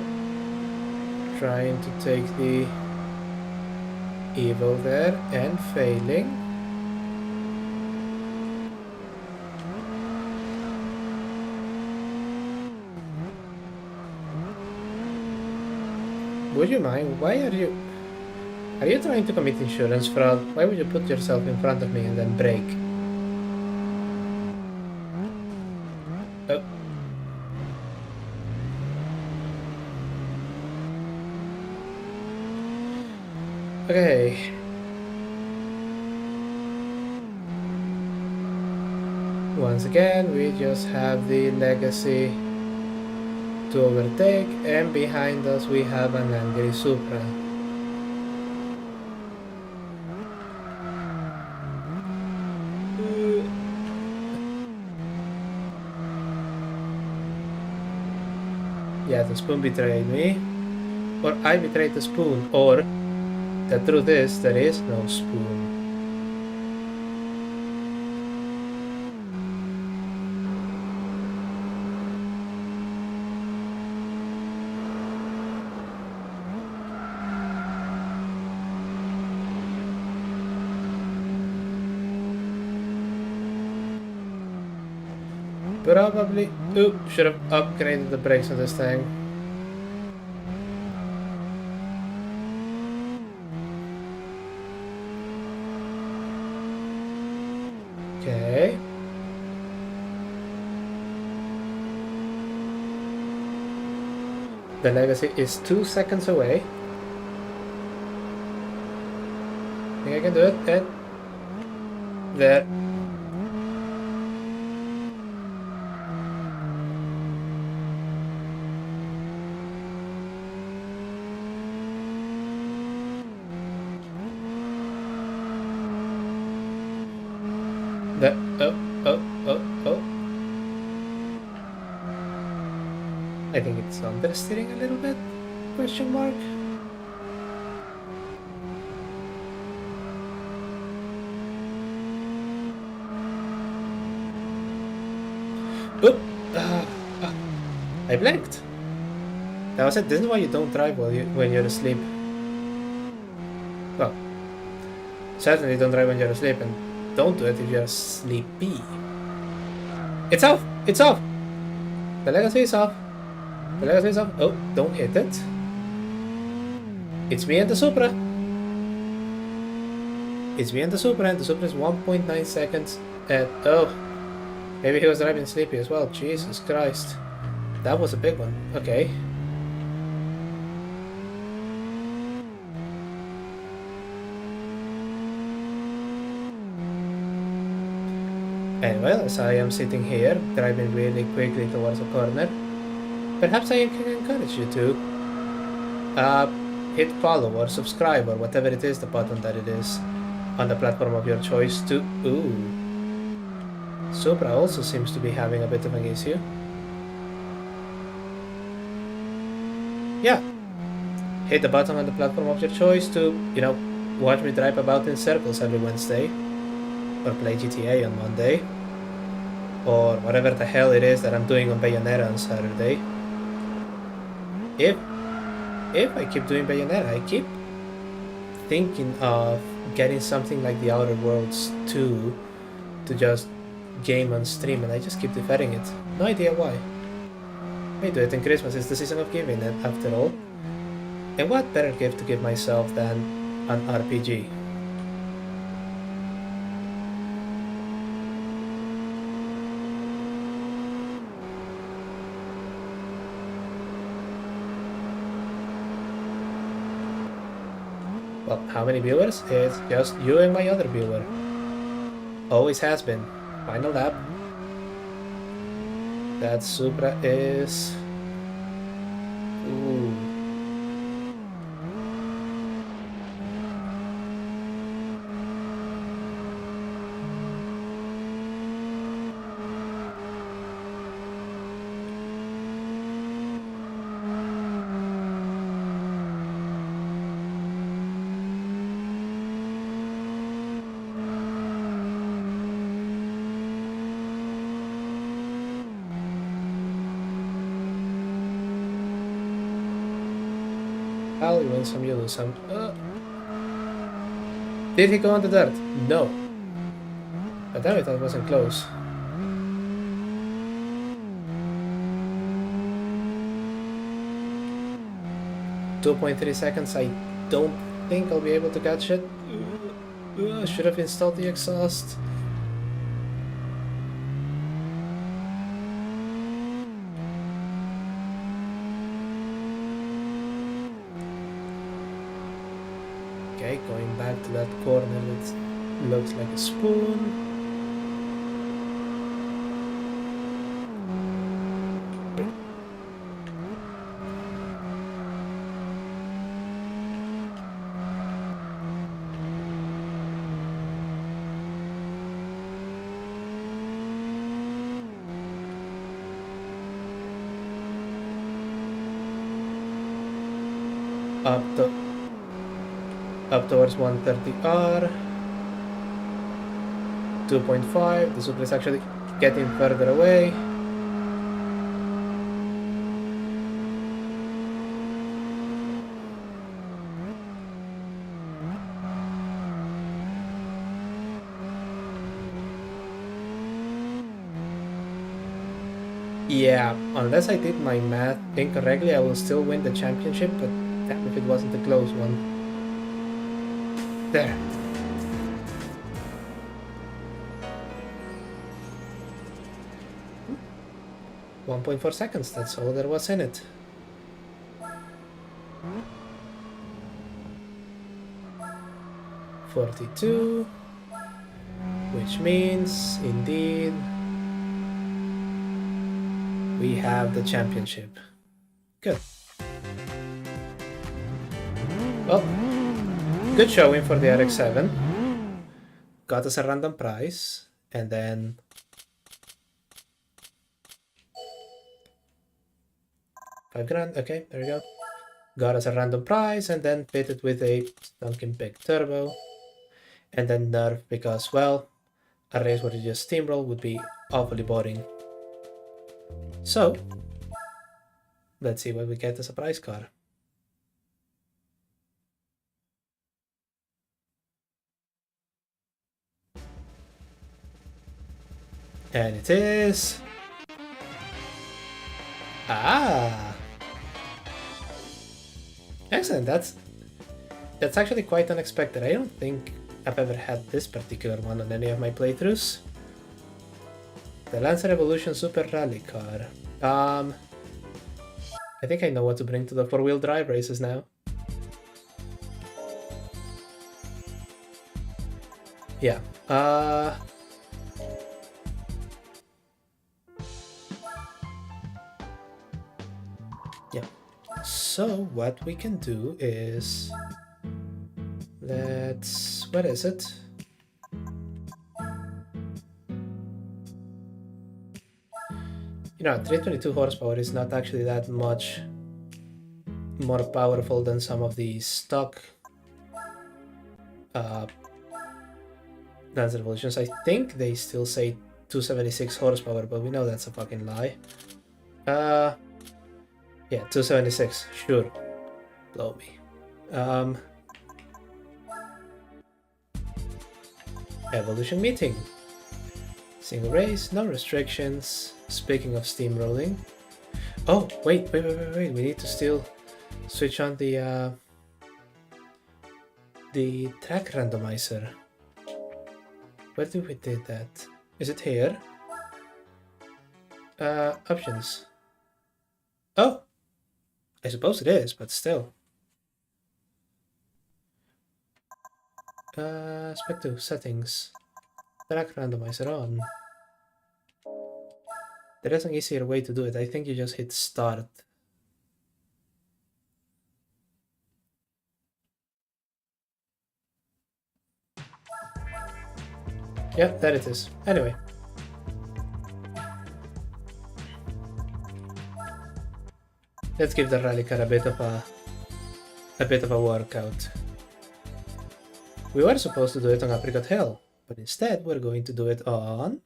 S1: trying to take the Evo there and failing. Would you mind? Why are you trying to commit insurance fraud? Why would you put yourself in front of me and then brake? Oh. Okay. Once again, we just have the Legacy to overtake, and behind us we have an angry Supra. Yeah, the spoon betrayed me. Or I betrayed the spoon, or the truth is, there is no spoon. Probably... Oop, should have upgraded the brakes on this thing. Okay. The Legacy is 2 seconds away. think I can do it. And there. That. Oh. I think it's understeering a little bit. Question mark. Oop! I blanked. That was it. This is why you don't drive when you're asleep. Well, certainly don't drive when you're asleep, and don't do it if you're sleepy. It's off! It's off! The legacy is off. The legacy is off. Oh, don't hit it. It's me and the Supra. It's me and the Supra, and the Supra is 1.9 seconds. And oh, maybe he was driving sleepy as well. Jesus Christ. That was a big one. Okay. Anyway, as I am sitting here, driving really quickly towards a corner, perhaps I can encourage you to hit follow or subscribe or whatever it is, the button that it is, on the platform of your choice to... Ooh. Supra also seems to be having a bit of an issue. Yeah. Hit the button on the platform of your choice to, you know, watch me drive about in circles every Wednesday. Or play GTA on Monday. Or whatever the hell it is that I'm doing on Bayonetta on Saturday. If I keep doing Bayonetta, I keep thinking of getting something like the Outer Worlds 2 to just game on stream, and I just keep deferring it. No idea why. May do it in Christmas, it's the season of giving it after all. And what better gift to give myself than an RPG? Well, how many viewers? It's just you and my other viewer. Always has been. Final lap. That Supra is... Ooh. You win some, you lose some. Did he go on the dirt? No. But damn it, that wasn't close. .3 seconds. I don't think I'll be able to catch it. Should have installed the exhaust. Okay, going back to that corner that looks like a spoon. Up towards 130R. 2.5. The Supra is actually getting further away. Yeah, unless I did my math incorrectly, I will still win the championship, but damn if it wasn't a close one. There. Hmm. 1.4 seconds, that's all there was in it. 42, which means, indeed, we have the championship. Good. Well, good showing for the RX-7. Got us a random prize, and then $5,000. Okay, there we go. Got us a random prize, and then fitted with a Dunkin' Big Turbo, and then nerf because, well, a race where you just steamroll would be awfully boring. So, let's see what we get as a prize car. And it is... Ah! Excellent, that's actually quite unexpected. I don't think I've ever had this particular one on any of my playthroughs. The Lancer Evolution Super Rally car. I think I know what to bring to the four-wheel drive races now. Yeah. Yeah. So what we can do is... Let's... What is it? You know, 322 horsepower is not actually that much more powerful than some of the stock Lancer Evolutions. I think they still say 276 horsepower, but we know that's a fucking lie. Yeah, 276, sure. Blow me. Evolution meeting. Single race, no restrictions. Speaking of steamrolling. Oh, wait. We need to still switch on the track randomizer. Where do we did that? Is it here? Options. Oh! I suppose it is, but still. SPEC 2, settings. Track randomizer on. There is an easier way to do it. I think you just hit start. Yeah, there it is. Anyway. Let's give the rally car a bit of a workout. We were supposed to do it on Apricot Hill, but instead we're going to do it on...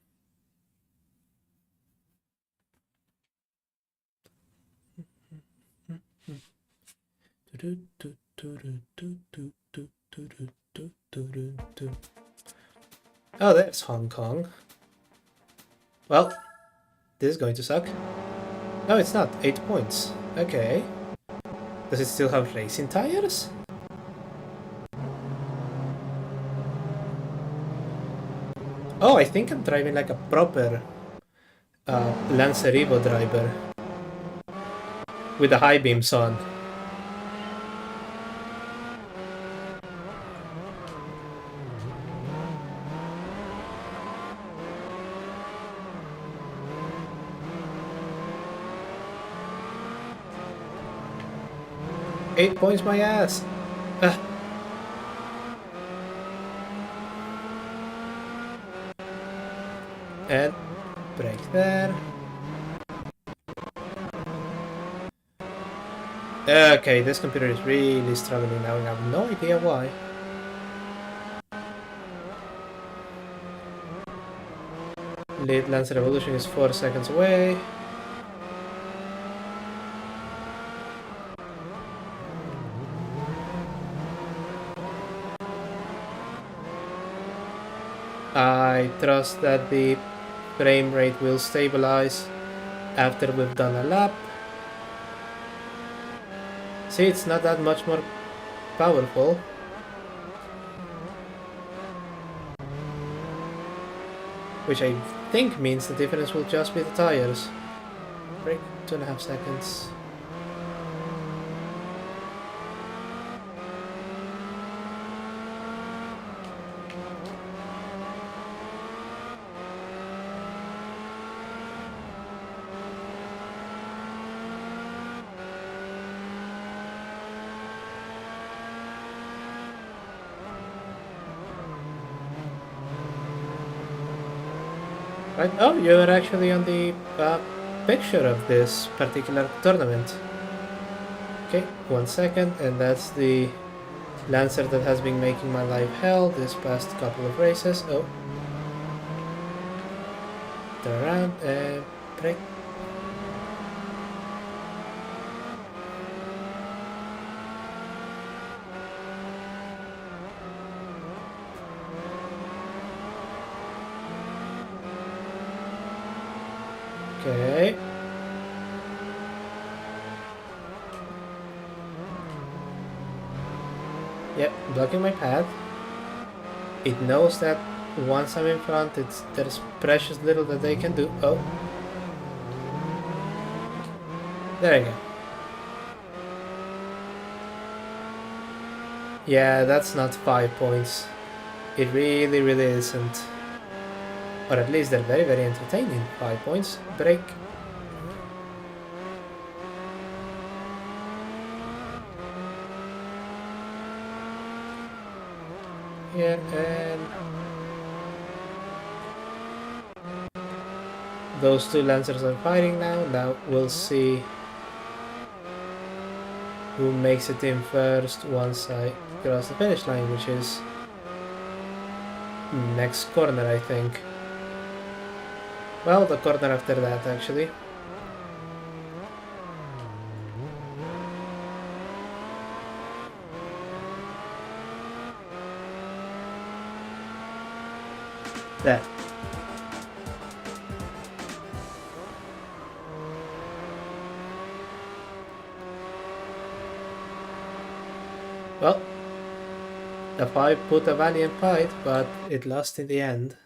S1: Oh, there's Hong Kong. Well, this is going to suck. No, it's not. 8 points. Okay. Does it still have racing tires? Oh, I think I'm driving like a proper Lancer Evo driver with the high beams on. Eight points my ass! Ah. And break there. Okay, this computer is really struggling now and I have no idea why. Lead Lancer Evolution is 4 seconds away. I trust that the frame rate will stabilize after we've done a lap. See, it's not that much more powerful. Which I think means the difference will just be the tires. Break 2.5 seconds. Right? Oh, you're actually on the picture of this particular tournament. Okay, 1 second, and that's the Lancer that has been making my life hell this past couple of races. Oh, turn around and break. Okay. Yep, blocking my path. It knows that once I'm in front, there's precious little that they can do. Oh, there you go. Yeah, that's not 5 points. It really, really isn't. Or at least they're very, very entertaining. 5 points. Break. Here, and those two Lancers are fighting now. Now we'll see who makes it in first once I cross the finish line, which is next corner, I think. Well, the corner after that, actually. There. Well, the 5 put a valiant fight, but it lost in the end.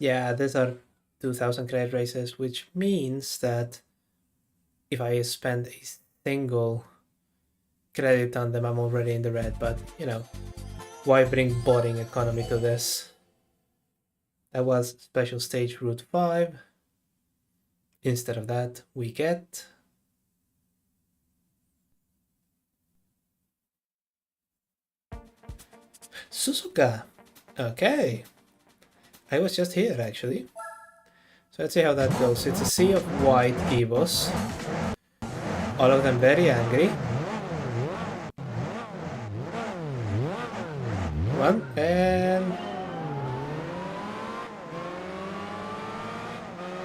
S1: Yeah, these are 2000 credit races, which means that if I spend a single credit on them, I'm already in the red, but you know, why bring boring economy to this? That was special stage route 5. Instead of that, we get Suzuka. Okay. I was just here actually. So let's see how that goes. It's a sea of white Evos. All of them very angry. One, and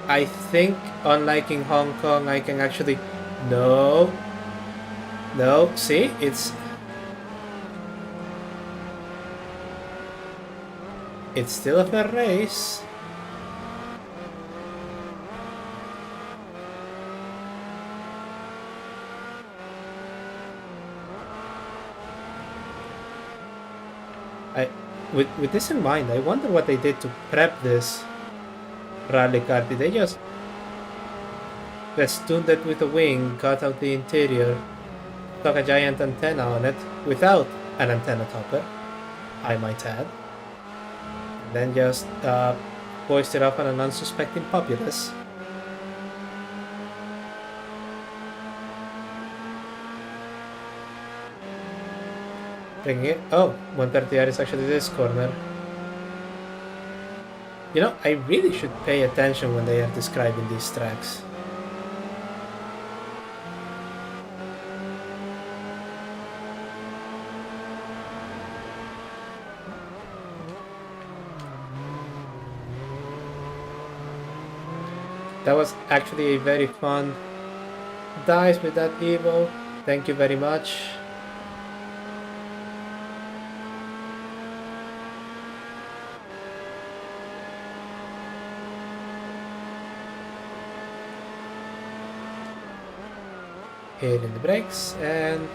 S1: I think, unlike in Hong Kong, I can actually... No. No, see? It's still a fair race. With this in mind, I wonder what they did to prep this rally car. Did they just festooned it with a wing, cut out the interior, stuck a giant antenna on it without an antenna topper, I might add, and then just hoist it up on an unsuspecting populace? Bringing it. Oh, 130R is actually this corner. You know, I really should pay attention when they are describing these tracks. That was actually a very fun dice with that Evo. Thank you very much. Hitting the brakes and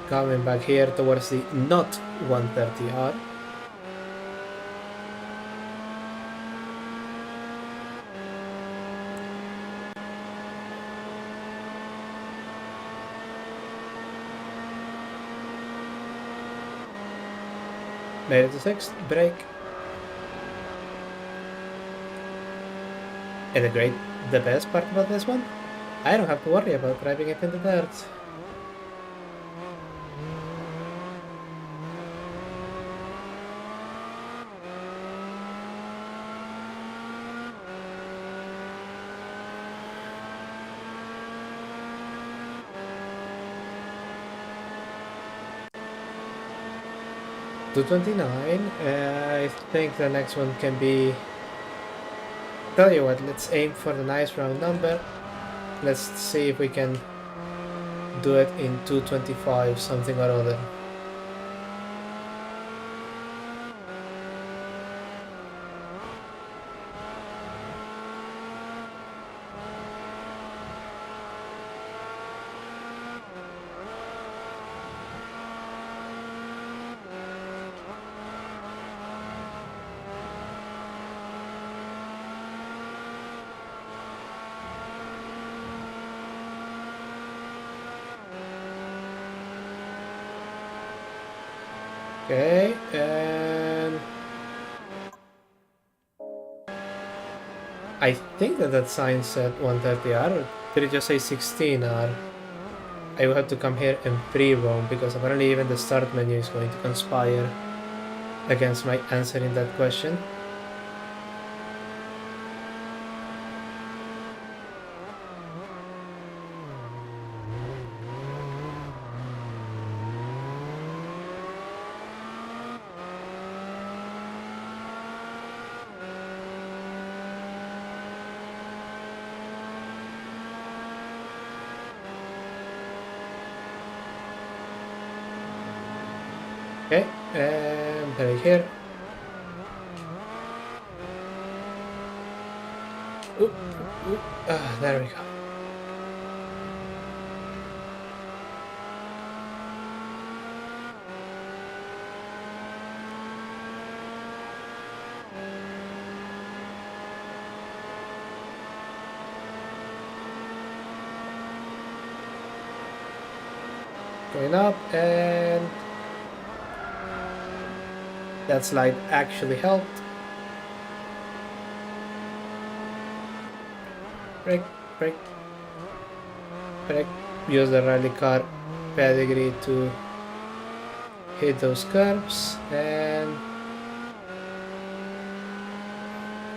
S1: coming back here towards the not 130R. Made it to 6th, brake. And the best part about this one, I don't have to worry about driving it in the dirt. $229. I think the next one can be. Tell you what, let's aim for the nice round number. Let's see if we can do it in 225 something or other. Okay, and I think that sign said 130R, or did it just say 16R? I will have to come here and pre-roam, because apparently even the start menu is going to conspire against my answering that question. Okay, and brake here. Oop, oop, there we go. Going up, and that slide actually helped. Brake, brake, brake. Use the rally car pedigree to hit those curves, and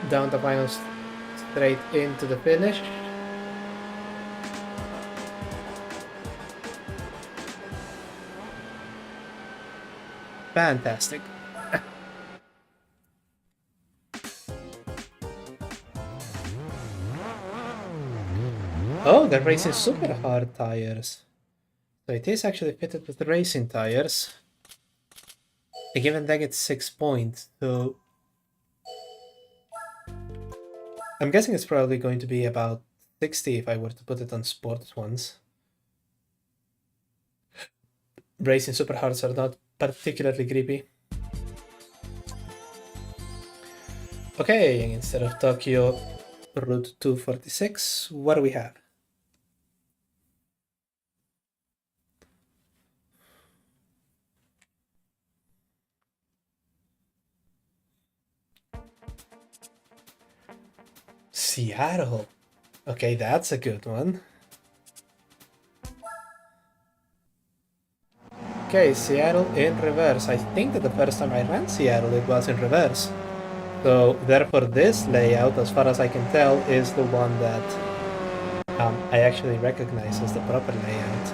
S1: down the final straight into the finish. Fantastic. Oh, they're racing super hard tires. So it is actually fitted with racing tires. A given that gets 6 points, so I'm guessing it's probably going to be about 60 if I were to put it on sports ones. Racing super hards are not particularly grippy. Okay, instead of Tokyo, Route 246, what do we have? Seattle. Okay, that's a good one. Okay, Seattle in reverse. I think that the first time I ran Seattle, it was in reverse. So therefore this layout, as far as I can tell, is the one that I actually recognize as the proper layout.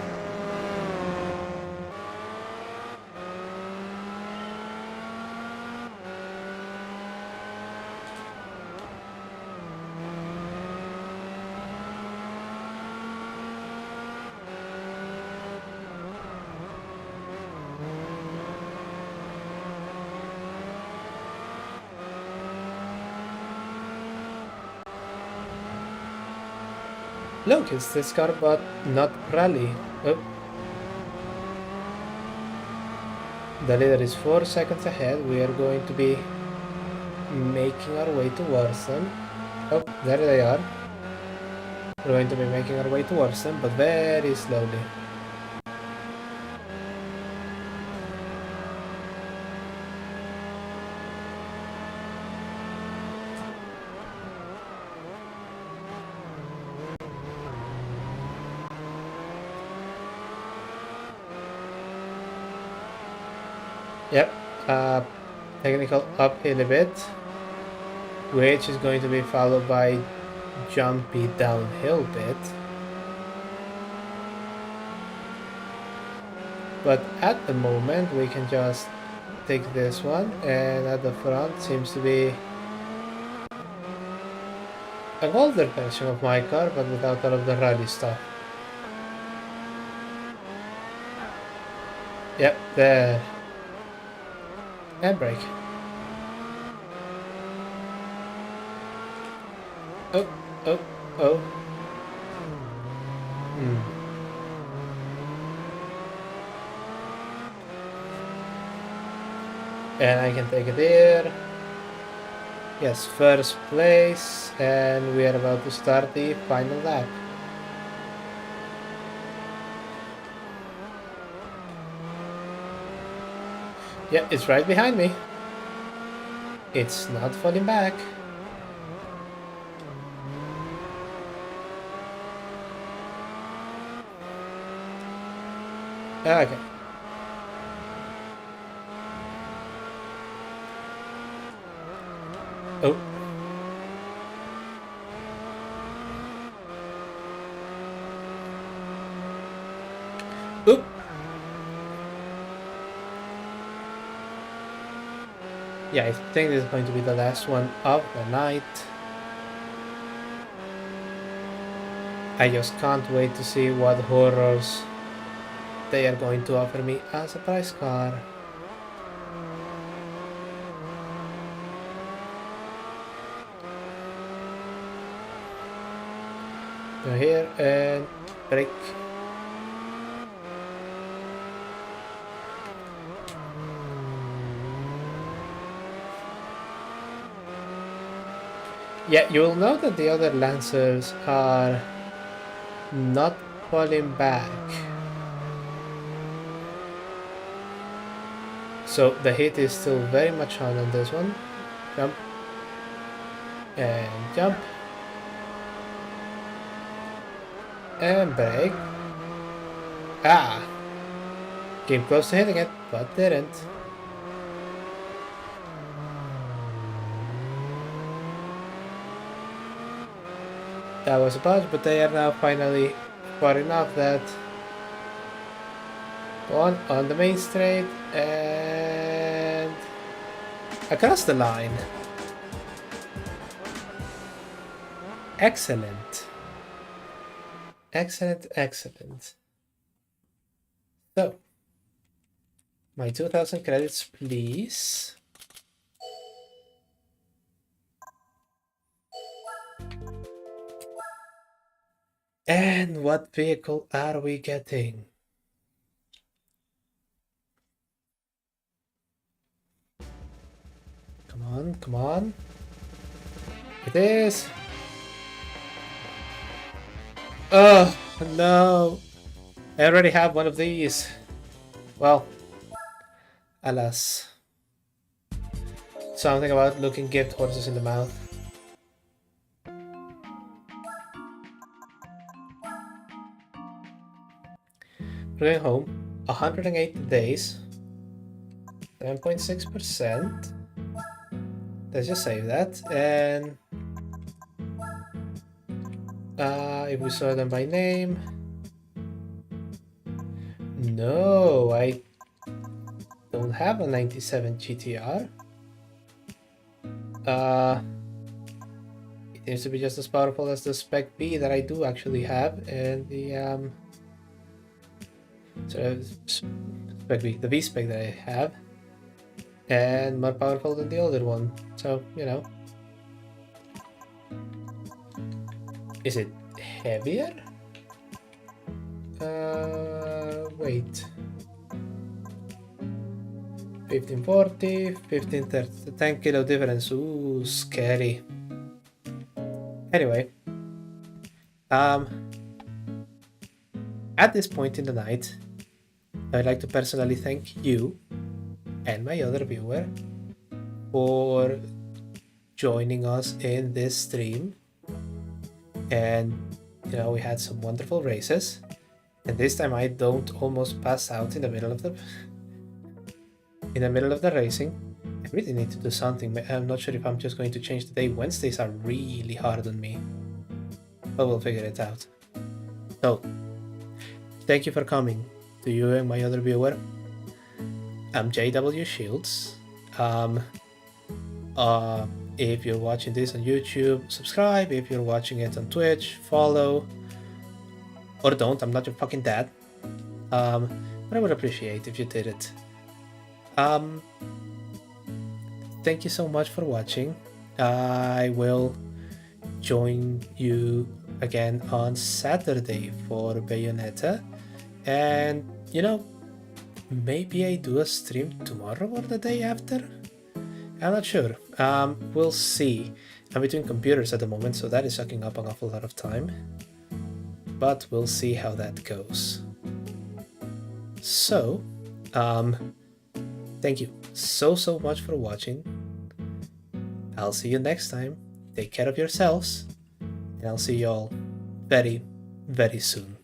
S1: Look, it's this car, but not rally. Oh. The leader is 4 seconds ahead. We are going to be making our way towards them. Oh, there they are. We're going to be making our way towards them, but very slowly. Yep. Technical uphill a bit, which is going to be followed by jumpy downhill bit. But at the moment we can just take this one, and at the front seems to be an older version of my car, but without all of the rally stuff. Yep, there. And brake. Oh, oh, oh. And I can take it there. Yes, first place, and we are about to start the final lap. Yeah, it's right behind me. It's not falling back. Okay. Oh. Oop. Yeah, I think this is going to be the last one of the night. I just can't wait to see what horrors they are going to offer me as a prize car. Go here and brake. Yeah, you will note that the other Lancers are not falling back. So the hit is still very much on this one. Jump. And jump. And brake. Ah! Came close to hitting it, but didn't. That was a bunch, but they are now finally far enough that on the main straight and across the line. Excellent. Excellent, excellent. So, my 2000 credits, please. And what vehicle are we getting? Come on, come on. It is. Oh, no. I already have one of these. Well, alas. Something about looking gift horses in the mouth. Going home, 108 days, 7.6%. Let's just save that. And if we sort them by name, no, I don't have a 97 GTR. It seems to be just as powerful as the SPEC B that I do actually have, and the SPEC B, the V SPEC that I have, and more powerful than the older one. So, you know. Is it heavier? Wait. 1540, 1530, 10 kilo difference. Ooh, scary. Anyway, at this point in the night, I'd like to personally thank you and my other viewer for joining us in this stream. And, you know, we had some wonderful races. And this time I don't almost pass out in the middle of the in the middle of the racing. I really need to do something. I'm not sure if I'm just going to change the day. Wednesdays are really hard on me, but we'll figure it out. So, thank you for coming to you and my other viewer. I'm JW Shields. If you're watching this on YouTube, subscribe. If you're watching it on Twitch, follow. Or don't, I'm not your fucking dad. But I would appreciate if you did it. Thank you so much for watching. I will join you again on Saturday for Bayonetta. And, you know, maybe I do a stream tomorrow or the day after? I'm not sure. We'll see. I'm between computers at the moment, so that is sucking up an awful lot of time. But we'll see how that goes. So, thank you so much for watching. I'll see you next time. Take care of yourselves, and I'll see you all very soon.